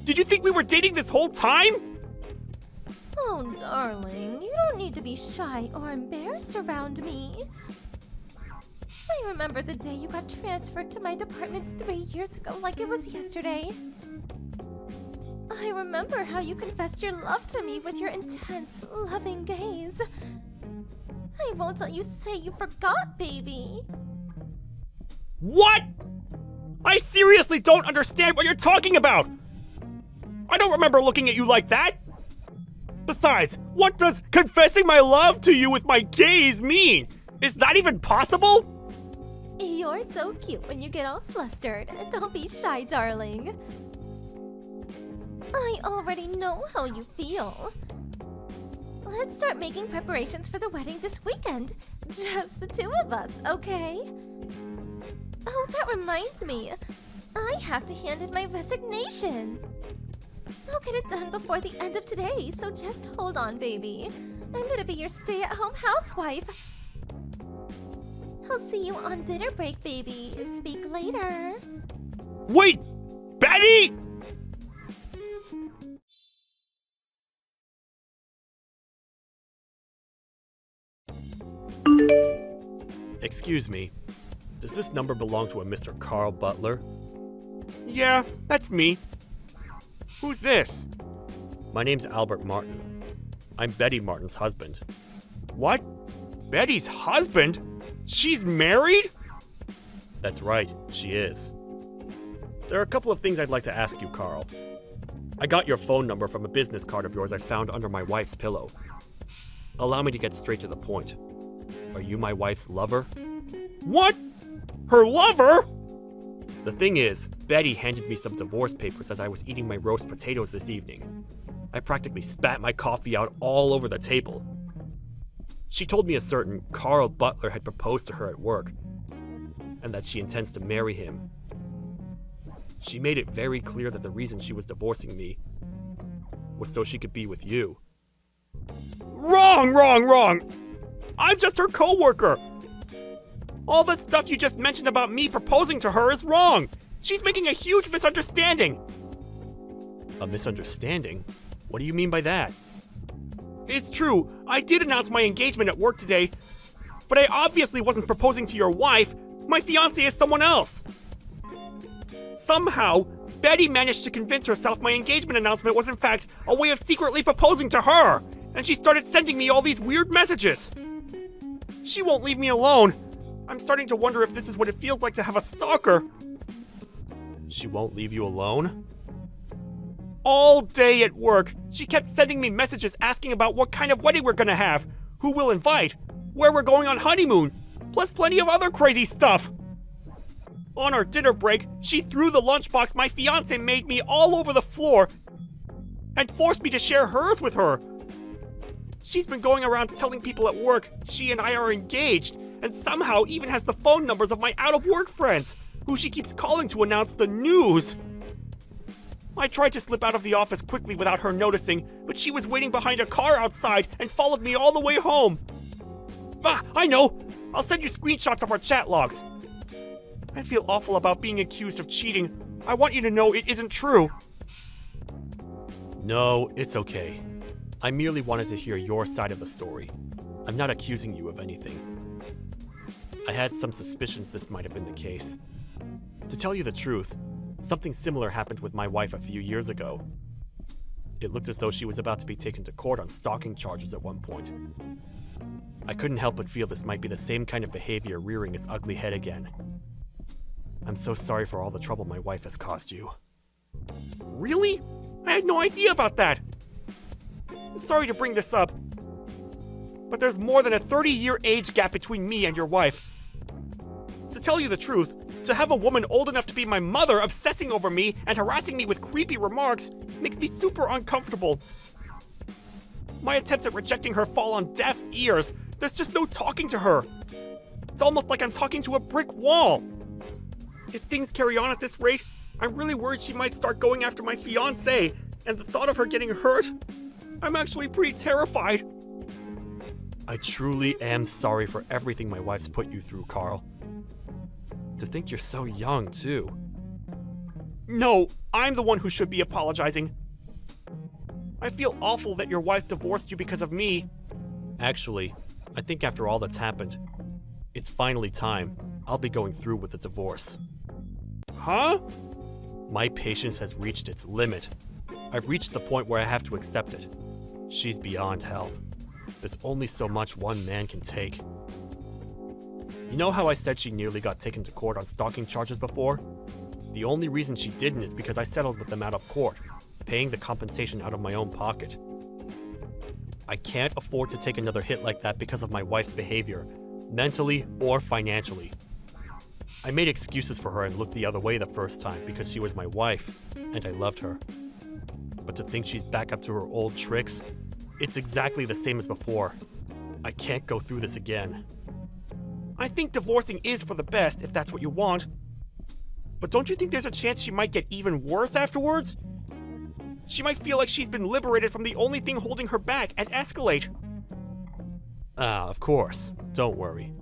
Did you think we were dating this whole time? Oh, darling, you don't need to be shy or embarrassed around me. I remember the day you got transferred to my department 3 years ago like it was yesterday. I remember how you confessed your love to me with your intense, loving gaze. I won't let you say you forgot, baby. What? I seriously don't understand what you're talking about! I don't remember looking at you like that! Besides, what does confessing my love to you with my gaze mean? Is that even possible? You're so cute when you get all flustered. Don't be shy, darling. I already know how you feel. Let's start making preparations for the wedding this weekend. Just the two of us, okay? Oh, that reminds me. I have to hand in my resignation. I'll get it done before the end of today, so just hold on, baby. I'm gonna be your stay-at-home housewife. I'll see you on dinner break, baby. Speak later. Wait! Betty! Excuse me. Does this number belong to a Mr. Carl Butler? Yeah, that's me. Who's this? My name's Albert Martin. I'm Betty Martin's husband. What? Betty's husband? She's married? That's right, she is. There are a couple of things I'd like to ask you, Carl. I got your phone number from a business card of yours I found under my wife's pillow. Allow me to get straight to the point. Are you my wife's lover? What? Her lover? The thing is, Betty handed me some divorce papers as I was eating my roast potatoes this evening. I practically spat my coffee out all over the table. She told me a certain Carl Butler had proposed to her at work, and that she intends to marry him. She made it very clear that the reason she was divorcing me was so she could be with you. Wrong! I'm just her co-worker! All the stuff you just mentioned about me proposing to her is wrong! She's making a huge misunderstanding! A misunderstanding? What do you mean by that? It's true, I did announce my engagement at work today, but I obviously wasn't proposing to your wife. My fiancé is someone else. Somehow, Betty managed to convince herself my engagement announcement was in fact a way of secretly proposing to her, and she started sending me all these weird messages. She won't leave me alone. I'm starting to wonder if this is what it feels like to have a stalker. She won't leave you alone? All day at work, she kept sending me messages asking about what kind of wedding we're gonna have, who we'll invite, where we're going on honeymoon, plus plenty of other crazy stuff. On our dinner break, she threw the lunchbox my fiancé made me all over the floor and forced me to share hers with her. She's been going around telling people at work she and I are engaged, and somehow even has the phone numbers of my out-of-work friends, who she keeps calling to announce the news. I tried to slip out of the office quickly without her noticing, but she was waiting behind a car outside and followed me all the way home. Ah, I know! I'll send you screenshots of our chat logs. I feel awful about being accused of cheating. I want you to know it isn't true. No, it's okay. I merely wanted to hear your side of the story. I'm not accusing you of anything. I had some suspicions this might have been the case. To tell you the truth, something similar happened with my wife a few years ago. It looked as though she was about to be taken to court on stalking charges at one point. I couldn't help but feel this might be the same kind of behavior rearing its ugly head again. I'm so sorry for all the trouble my wife has caused you. Really? I had no idea about that! Sorry to bring this up, but there's more than a 30-year age gap between me and your wife. To tell you the truth, to have a woman old enough to be my mother obsessing over me and harassing me with creepy remarks makes me super uncomfortable. My attempts at rejecting her fall on deaf ears. There's just no talking to her. It's almost like I'm talking to a brick wall. If things carry on at this rate, I'm really worried she might start going after my fiancé, and the thought of her getting hurt, I'm actually pretty terrified. I truly am sorry for everything my wife's put you through, Carl. To think you're so young, too. No, I'm the one who should be apologizing. I feel awful that your wife divorced you because of me. Actually, I think after all that's happened, it's finally time. I'll be going through with the divorce. Huh? My patience has reached its limit. I've reached the point where I have to accept it. She's beyond help. There's only so much one man can take. You know how I said she nearly got taken to court on stalking charges before? The only reason she didn't is because I settled with them out of court, paying the compensation out of my own pocket. I can't afford to take another hit like that because of my wife's behavior, mentally or financially. I made excuses for her and looked the other way the first time because she was my wife, and I loved her. But to think she's back up to her old tricks, it's exactly the same as before. I can't go through this again. I think divorcing is for the best if that's what you want. But don't you think there's a chance she might get even worse afterwards? She might feel like she's been liberated from the only thing holding her back and escalate. Ah, of course. Don't worry.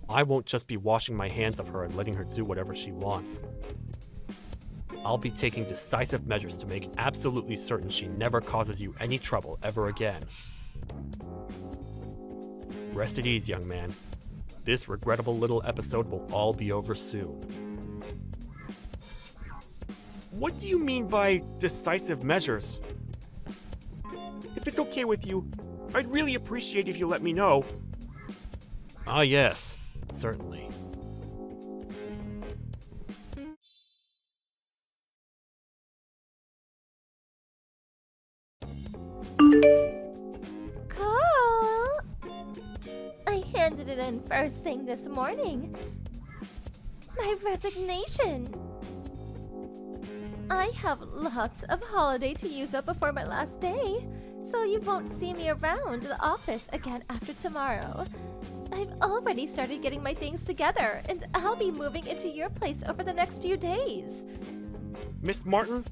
I won't just be washing my hands of her and letting her do whatever she wants. I'll be taking decisive measures to make absolutely certain she never causes you any trouble ever again. Rest at ease, young man. This regrettable little episode will all be over soon. What do you mean by decisive measures? If it's okay with you, I'd really appreciate if you let me know. Ah, yes, certainly. Carl! I handed it in first thing this morning. My resignation. I have lots of holiday to use up before my last day, so you won't see me around the office again after tomorrow. I've already started getting my things together, and I'll be moving into your place over the next few days. Miss Martin,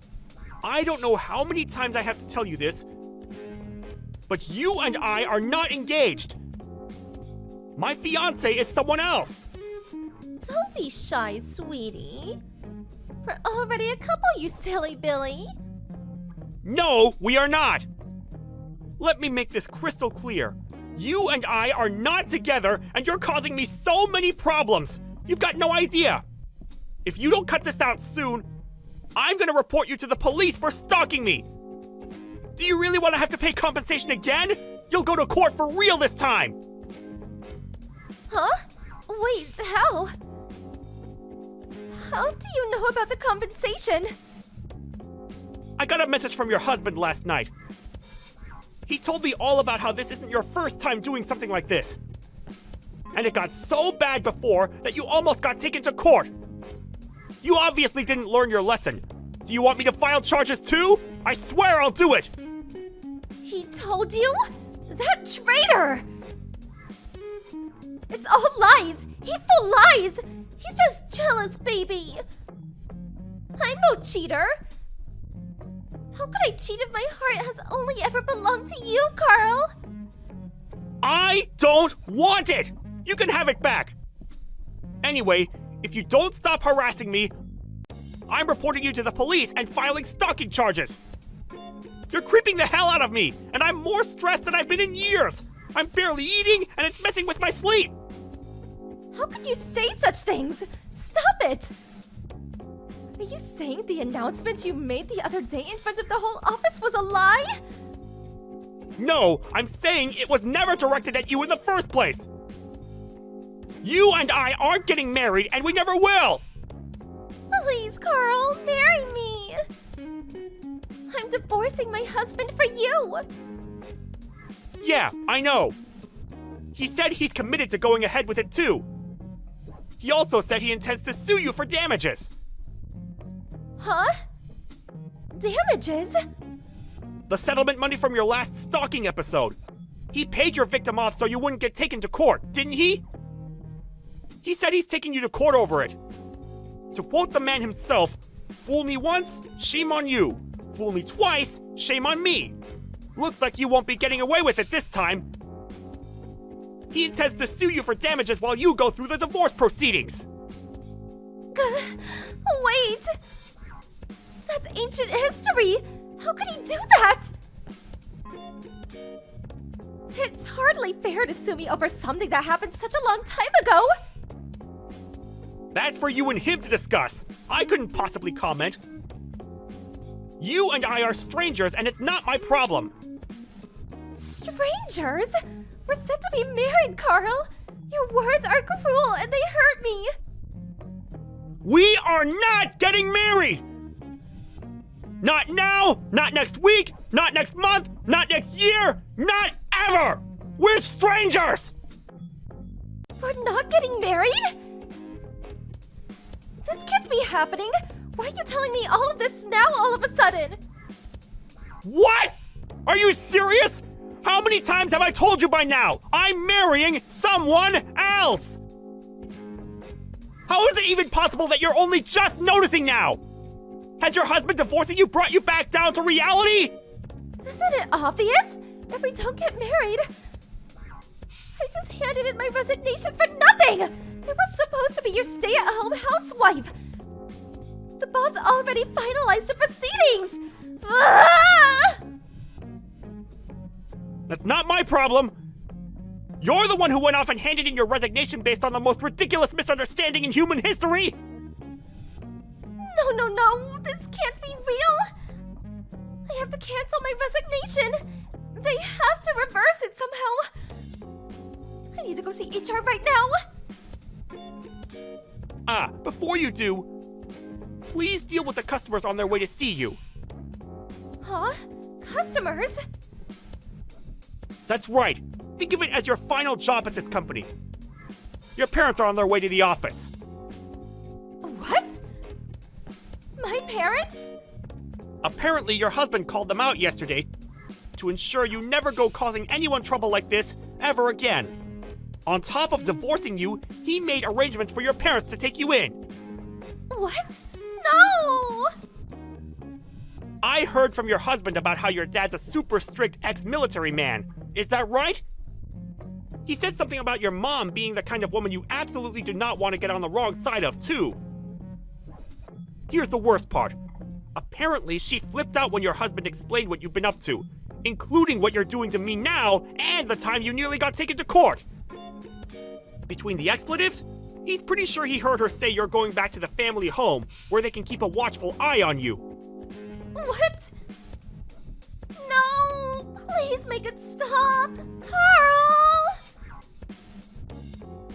I don't know how many times I have to tell you this, but you and I are not engaged. My fiancé is someone else. Don't be shy, sweetie. We're already a couple, you silly Billy. No, we are not. Let me make this crystal clear. You and I are not together, and you're causing me so many problems. You've got no idea. If you don't cut this out soon, I'm gonna report you to the police for stalking me. Do you really want to have to pay compensation again? You'll go to court for real this time. Huh? Wait, how? How do you know about the compensation? I got a message from your husband last night. He told me all about how this isn't your first time doing something like this. And it got so bad before that you almost got taken to court. You obviously didn't learn your lesson. Do you want me to file charges too? I swear I'll do it! He told you? That traitor! It's all lies! Hateful lies! He's just jealous, baby! I'm no cheater! How could I cheat if my heart has only ever belonged to you, Carl? I don't want it! You can have it back! Anyway, if you don't stop harassing me, I'm reporting you to the police and filing stalking charges! You're creeping the hell out of me, and I'm more stressed than I've been in years! I'm barely eating, and it's messing with my sleep! How could you say such things? Stop it! Are you saying the announcement you made the other day in front of the whole office was a lie? No, I'm saying it was never directed at you in the first place! You and I aren't getting married, and we never will! Please, Carl, marry me! I'm divorcing my husband for you! Yeah, I know. He said he's committed to going ahead with it too. He also said he intends to sue you for damages. Huh? Damages? The settlement money from your last stalking episode. He paid your victim off so you wouldn't get taken to court, didn't he? He said he's taking you to court over it. To quote the man himself, "Fool me once, shame on you. Fool me twice, shame on me. Looks like you won't be getting away with it this time." He intends to sue you for damages while you go through the divorce proceedings. Wait! That's ancient history! How could he do that? It's hardly fair to sue me over something that happened such a long time ago! That's for you and him to discuss. I couldn't possibly comment. You and I are strangers, and it's not my problem. Strangers? We're set to be married, Carl! Your words are cruel and they hurt me! We are not getting married! Not now, not next week, not next month, not next year, not ever! We're strangers! We're not getting married? This can't be happening! Why are you telling me all of this now all of a sudden? What? Are you serious? How many times have I told you by now? I'm marrying someone else! How is it even possible that you're only just noticing now? Has your husband divorcing you brought you back down to reality? Isn't it obvious? If we don't get married... I just handed in my resignation for nothing! I was supposed to be your stay-at-home housewife! The boss already finalized the proceedings! Ah! That's not my problem. You're the one who went off and handed in your resignation based on the most ridiculous misunderstanding in human history! No, this can't be real! I have to cancel my resignation! They have to reverse it somehow! I need to go see HR right now! Before you do, please deal with the customers on their way to see you. Huh? Customers? That's right. Think of it as your final job at this company. Your parents are on their way to the office. What? My parents? Apparently, your husband called them out yesterday to ensure you never go causing anyone trouble like this ever again. On top of divorcing you, he made arrangements for your parents to take you in. What? No! I heard from your husband about how your dad's a super strict ex-military man. Is that right? He said something about your mom being the kind of woman you absolutely do not want to get on the wrong side of, too. Here's the worst part. Apparently, she flipped out when your husband explained what you've been up to, including what you're doing to me now and the time you nearly got taken to court. Between the expletives, he's pretty sure he heard her say you're going back to the family home where they can keep a watchful eye on you. What? No! Please make it stop! Carl!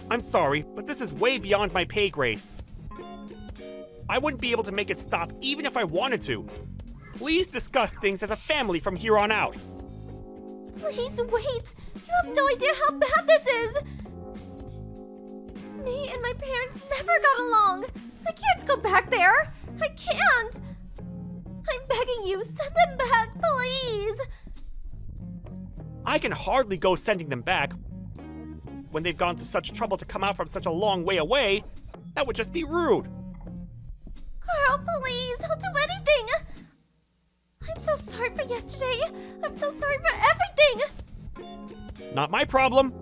I'm sorry, but this is way beyond my pay grade. I wouldn't be able to make it stop even if I wanted to. Please discuss things as a family from here on out. Please wait! You have no idea how bad this is! Me and my parents never got along! I can't go back there! I can't! I'm begging you, send them back, please! I can hardly go sending them back. When they've gone to such trouble to come out from such a long way away, that would just be rude. Carl, please, I'll do anything! I'm so sorry for yesterday. I'm so sorry for everything! Not my problem.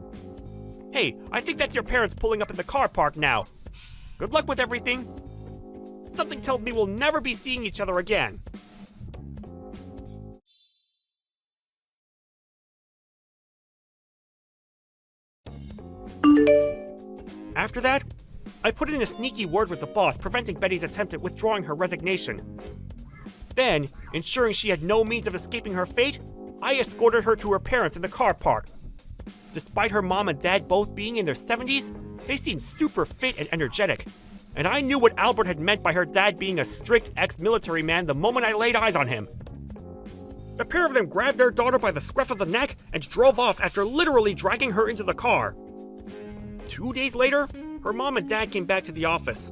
Hey, I think that's your parents pulling up in the car park now. Good luck with everything. Something tells me we'll never be seeing each other again. After that, I put in a sneaky word with the boss, preventing Betty's attempt at withdrawing her resignation. Then, ensuring she had no means of escaping her fate, I escorted her to her parents in the car park. Despite her mom and dad both being in their 70s, they seemed super fit and energetic. And I knew what Albert had meant by her dad being a strict ex-military man the moment I laid eyes on him. The pair of them grabbed their daughter by the scruff of the neck and drove off after literally dragging her into the car. 2 days later, her mom and dad came back to the office.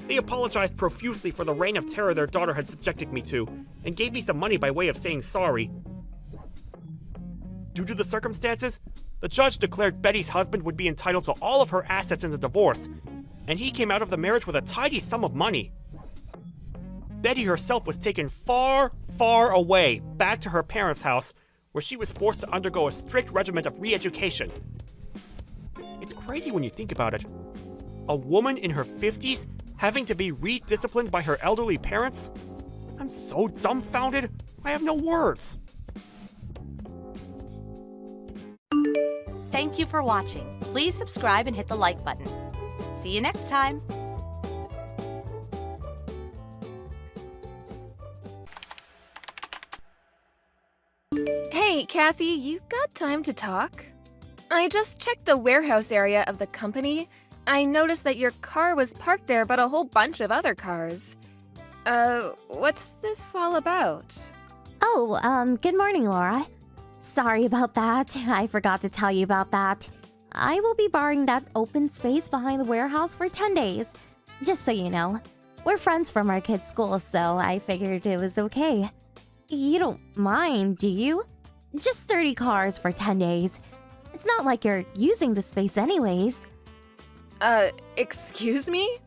They apologized profusely for the reign of terror their daughter had subjected me to, and gave me some money by way of saying sorry. Due to the circumstances, the judge declared Betty's husband would be entitled to all of her assets in the divorce, and he came out of the marriage with a tidy sum of money. Betty herself was taken far, far away, back to her parents' house, where she was forced to undergo a strict regimen of re-education. It's crazy when you think about it. A woman in her 50s having to be re-disciplined by her elderly parents? I'm so dumbfounded, I have no words. Thank you for watching. Please subscribe and hit the like button. See you next time. Hey, Kathy, you got time to talk? I just checked the warehouse area of the company. I noticed that your car was parked there, but a whole bunch of other cars. What's this all about? Oh, good morning, Laura. Sorry about that. I forgot to tell you about that. I will be borrowing that open space behind the warehouse for 10 days. Just so you know, we're friends from our kids' school, so I figured it was okay. You don't mind, do you? Just 30 cars for 10 days. It's not like you're using the space anyways. Excuse me?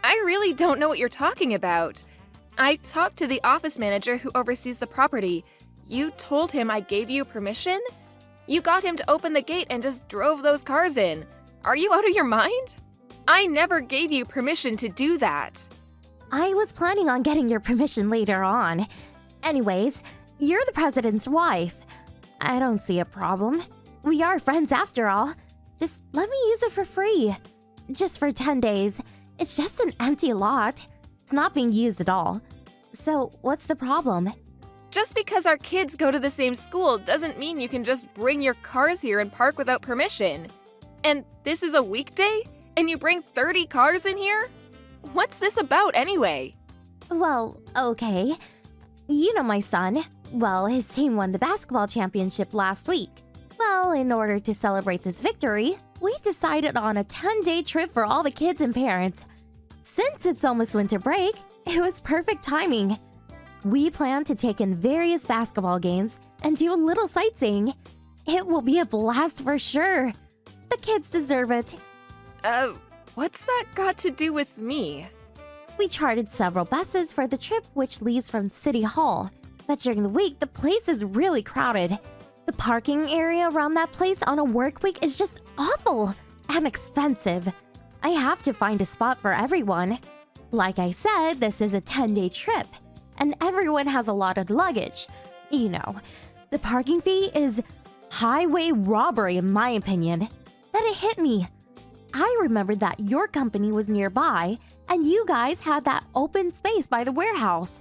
I really don't know what you're talking about. I talked to the office manager who oversees the property. You told him I gave you permission? You got him to open the gate and just drove those cars in. Are you out of your mind? I never gave you permission to do that. I was planning on getting your permission later on. Anyways, you're the president's wife. I don't see a problem. We are friends after all. Just let me use it for free. Just for 10 days. It's just an empty lot. It's not being used at all. So, what's the problem? Just because our kids go to the same school doesn't mean you can just bring your cars here and park without permission. And this is a weekday? And you bring 30 cars in here? What's this about anyway? Well, okay. You know my son. Well, his team won the basketball championship last week. Well, in order to celebrate this victory, we decided on a 10-day trip for all the kids and parents. Since it's almost winter break, it was perfect timing. We plan to take in various basketball games and do a little sightseeing. It will be a blast for sure. The kids deserve it. What's that got to do with me? We chartered several buses for the trip, which leaves from City Hall. But during the week, the place is really crowded. The parking area around that place on a work week is just awful and expensive. I have to find a spot for everyone. Like I said, this is a 10-day trip, and everyone has a lot of luggage. The parking fee is highway robbery in my opinion. Then it hit me. I remembered that your company was nearby and you guys had that open space by the warehouse.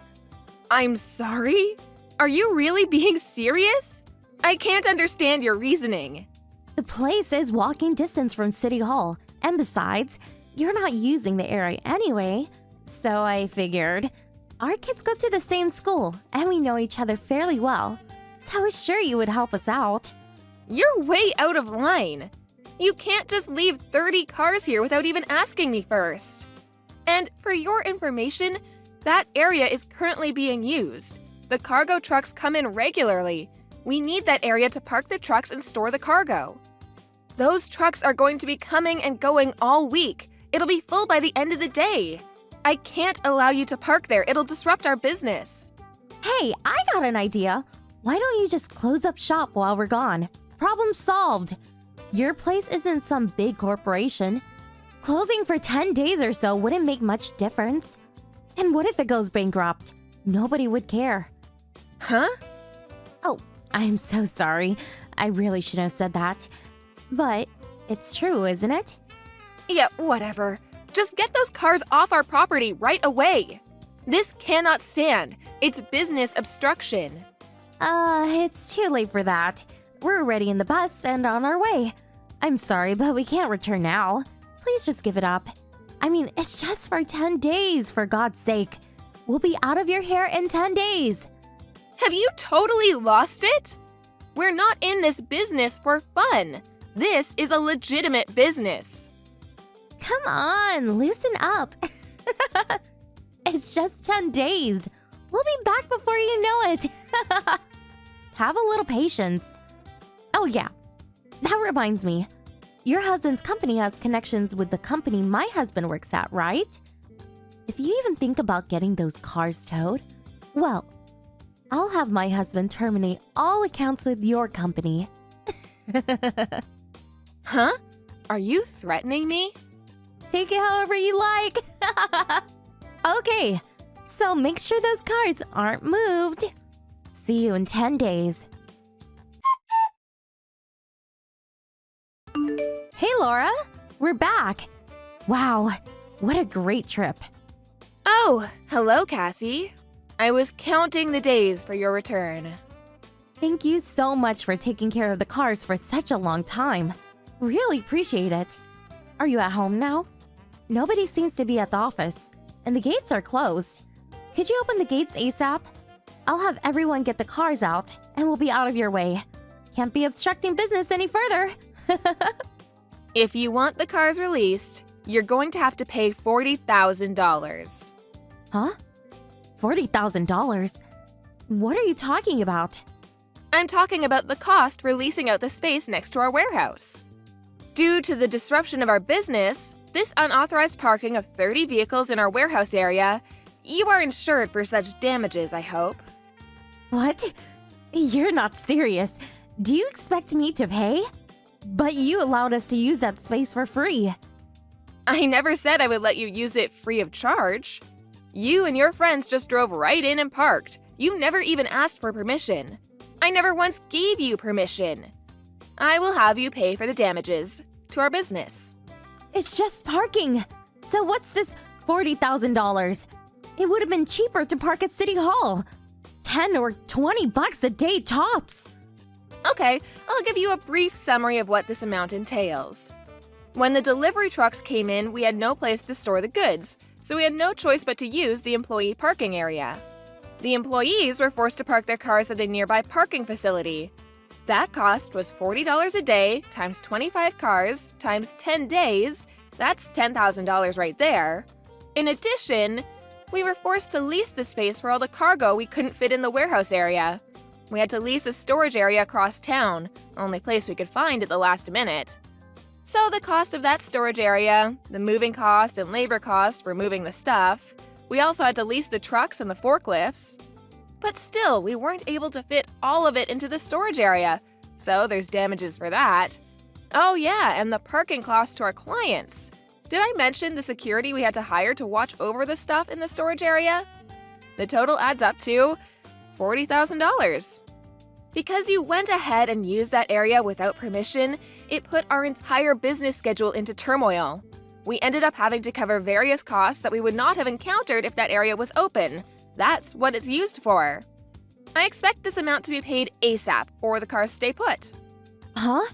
I'm sorry? Are you really being serious? I can't understand your reasoning. The place is walking distance from City Hall, and besides, you're not using the area anyway. So I figured, our kids go to the same school, and we know each other fairly well, so I was sure you would help us out. You're way out of line. You can't just leave 30 cars here without even asking me first. And for your information, that area is currently being used. The cargo trucks come in regularly. We need that area to park the trucks and store the cargo. Those trucks are going to be coming and going all week. It'll be full by the end of the day. I can't allow you to park there. It'll disrupt our business. Hey, I got an idea. Why don't you just close up shop while we're gone? Problem solved. Your place isn't some big corporation. Closing for 10 days or so wouldn't make much difference. And what if it goes bankrupt? Nobody would care. Huh? Oh, I'm so sorry. I really should have said that. But it's true, isn't it? Yeah, whatever. Just get those cars off our property right away. This cannot stand. It's business obstruction. It's too late for that. We're already in the bus and on our way. I'm sorry, but we can't return now. Please just give it up. I mean, it's just for 10 days, for God's sake. We'll be out of your hair in 10 days. Have you totally lost it? We're not in this business for fun. This is a legitimate business. Come on, loosen up. It's just 10 days. We'll be back before you know it. Have a little patience. Oh yeah, that reminds me. Your husband's company has connections with the company my husband works at, right? If you even think about getting those cars towed, well, I'll have my husband terminate all accounts with your company. Huh? Are you threatening me? Take it however you like. Okay, so make sure those cars aren't moved. See you in 10 days. Hey Laura, we're back. Wow, what a great trip. Oh, hello, Kathy. I was counting the days for your return. Thank you so much for taking care of the cars for such a long time. Really appreciate it. Are you at home now? Nobody seems to be at the office, and the gates are closed. Could you open the gates ASAP? I'll have everyone get the cars out, and we'll be out of your way. Can't be obstructing business any further. If you want the cars released, you're going to have to pay $40,000. Huh? $40,000? What are you talking about? I'm talking about the cost releasing out the space next to our warehouse. Due to the disruption of our business, this unauthorized parking of 30 vehicles in our warehouse area, you are insured for such damages, I hope. What? You're not serious. Do you expect me to pay? But you allowed us to use that space for free. I never said I would let you use it free of charge. You and your friends just drove right in and parked. You never even asked for permission. I never once gave you permission. I will have you pay for the damages to our business. It's just parking. So what's this $40,000? It would have been cheaper to park at City Hall. 10 or 20 bucks a day tops. Okay, I'll give you a brief summary of what this amount entails. When the delivery trucks came in, we had no place to store the goods, so we had no choice but to use the employee parking area. The employees were forced to park their cars at a nearby parking facility. That cost was $40 a day times 25 cars times 10 days. That's $10,000 right there. In addition, we were forced to lease the space for all the cargo we couldn't fit in the warehouse area. We had to lease a storage area across town, only place we could find at the last minute. So the cost of that storage area, the moving cost and labor cost for moving the stuff, we also had to lease the trucks and the forklifts. But still, we weren't able to fit all of it into the storage area, so there's damages for that. Oh yeah, and the parking cost to our clients. Did I mention the security we had to hire to watch over the stuff in the storage area? The total adds up to $40,000. Because you went ahead and used that area without permission, it put our entire business schedule into turmoil. We ended up having to cover various costs that we would not have encountered if that area was open. That's what it's used for. I expect this amount to be paid ASAP, or the cars stay put. Huh?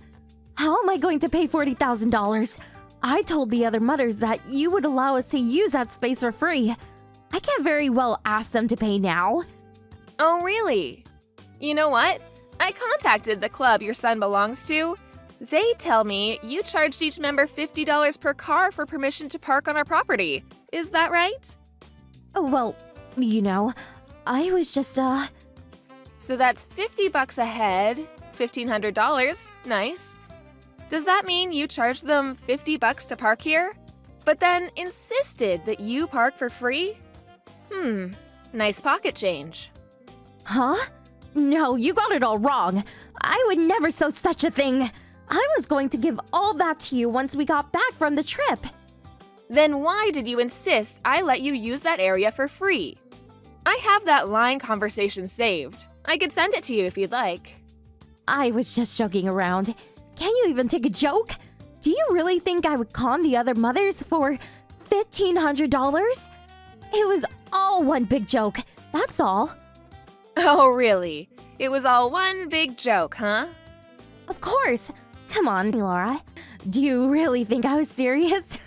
How am I going to pay $40,000? I told the other mothers that you would allow us to use that space for free. I can't very well ask them to pay now. Oh, really? You know what? I contacted the club your son belongs to. They tell me you charged each member $50 per car for permission to park on our property. Is that right? Oh, well, I was just, So that's $50 a head, $1,500. Nice. Does that mean you charged them $50 to park here? But then insisted that you park for free? Nice pocket change. Huh? No, you got it all wrong. I would never sow such a thing. I was going to give all that to you once we got back from the trip. Then why did you insist I let you use that area for free? I have that line conversation saved. I could send it to you if you'd like. I was just joking around. Can you even take a joke? Do you really think I would con the other mothers for $1,500? It was all one big joke, that's all. Oh, really? It was all one big joke, huh? Of course. Come on, Laura. Do you really think I was serious?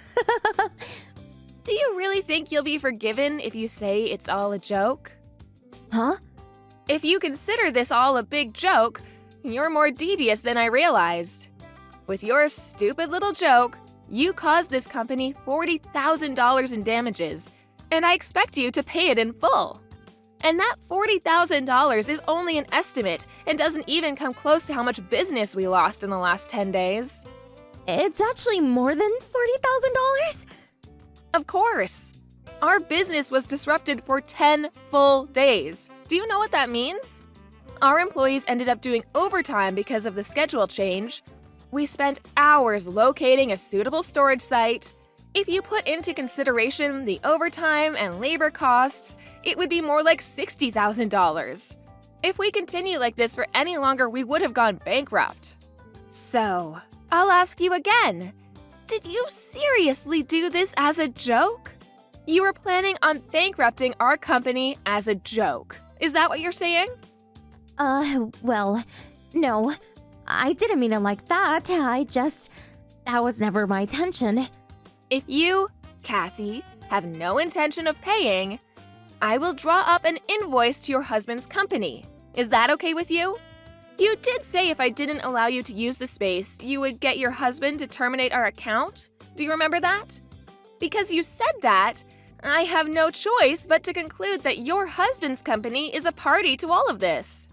Do you really think you'll be forgiven if you say it's all a joke? Huh? If you consider this all a big joke, you're more devious than I realized. With your stupid little joke, you caused this company $40,000 in damages, and I expect you to pay it in full. And that $40,000 is only an estimate and doesn't even come close to how much business we lost in the last 10 days. It's actually more than $40,000? Of course. Our business was disrupted for 10 full days. Do you know what that means? Our employees ended up doing overtime because of the schedule change. We spent hours locating a suitable storage site. If you put into consideration the overtime and labor costs, it would be more like $60,000. If we continue like this for any longer, we would have gone bankrupt. So, I'll ask you again. Did you seriously do this as a joke? You were planning on bankrupting our company as a joke. Is that what you're saying? Well, no. I didn't mean it like that. That was never my intention. If you, Kathy, have no intention of paying, I will draw up an invoice to your husband's company. Is that okay with you? You did say if I didn't allow you to use the space, you would get your husband to terminate our account. Do you remember that? Because you said that, I have no choice but to conclude that your husband's company is a party to all of this.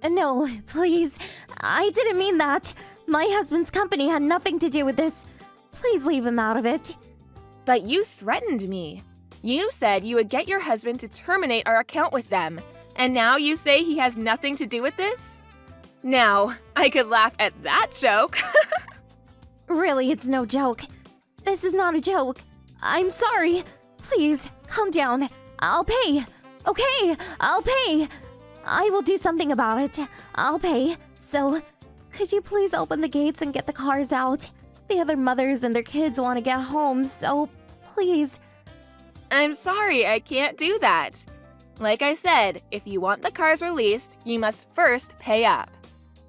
No, please. I didn't mean that. My husband's company had nothing to do with this. Please leave him out of it. But you threatened me. You said you would get your husband to terminate our account with them, and now you say he has nothing to do with this? Now, I could laugh at that joke. Really, it's no joke. This is not a joke. I'm sorry. Please, calm down. I'll pay. Okay, I'll pay. I will do something about it. I'll pay. So, could you please open the gates and get the cars out? The other mothers and their kids want to get home, so please. I'm sorry, I can't do that. Like I said, if you want the cars released, you must first pay up.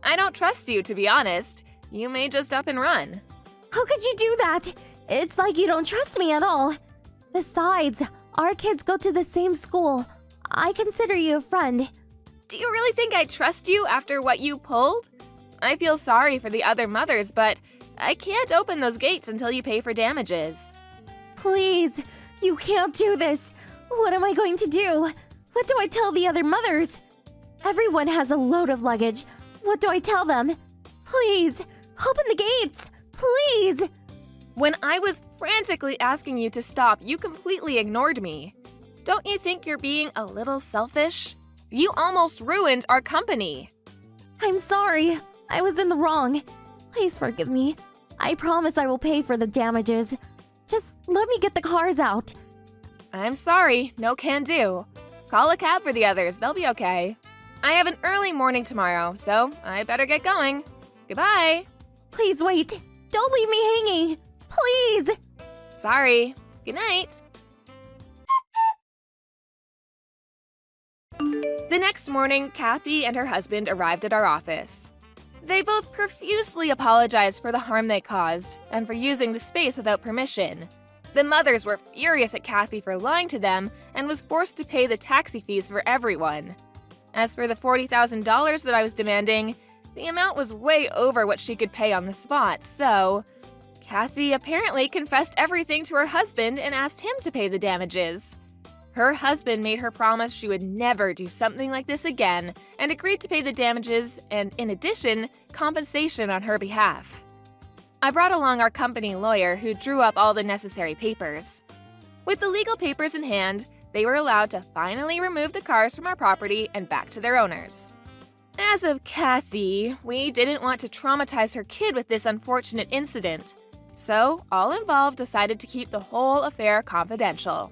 I don't trust you, to be honest. You may just up and run. How could you do that? It's like you don't trust me at all. Besides, our kids go to the same school. I consider you a friend. Do you really think I trust you after what you pulled? I feel sorry for the other mothers, but I can't open those gates until you pay for damages. Please, you can't do this. What am I going to do? What do I tell the other mothers? Everyone has a load of luggage. What do I tell them? Please, open the gates. Please. When I was frantically asking you to stop, you completely ignored me. Don't you think you're being a little selfish? You almost ruined our company. I'm sorry. I was in the wrong. Please forgive me. I promise I will pay for the damages. Just let me get the cars out. I'm sorry, no can do. Call a cab for the others, they'll be okay. I have an early morning tomorrow, so I better get going. Goodbye. Please wait. Don't leave me hanging. Please. Sorry. Good night. The next morning, Kathy and her husband arrived at our office. They both profusely apologized for the harm they caused and for using the space without permission. The mothers were furious at Kathy for lying to them and was forced to pay the taxi fees for everyone. As for the $40,000 that I was demanding, the amount was way over what she could pay on the spot, so Kathy apparently confessed everything to her husband and asked him to pay the damages. Her husband made her promise she would never do something like this again and agreed to pay the damages and, in addition, compensation on her behalf. I brought along our company lawyer who drew up all the necessary papers. With the legal papers in hand, they were allowed to finally remove the cars from our property and back to their owners. As of Kathy, we didn't want to traumatize her kid with this unfortunate incident, so all involved decided to keep the whole affair confidential.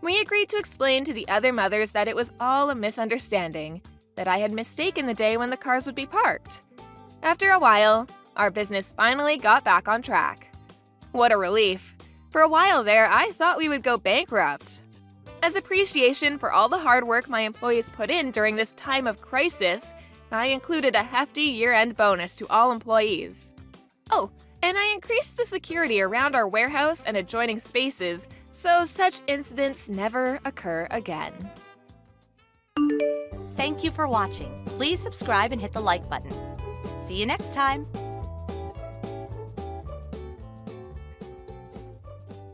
We agreed to explain to the other mothers that it was all a misunderstanding, that I had mistaken the day when the cars would be parked. After a while, our business finally got back on track. What a relief. For a while there, I thought we would go bankrupt. As appreciation for all the hard work my employees put in during this time of crisis, I included a hefty year-end bonus to all employees. Oh, and I increased the security around our warehouse and adjoining spaces so such incidents never occur again. Thank you for watching. Please subscribe and hit the like button. See you next time.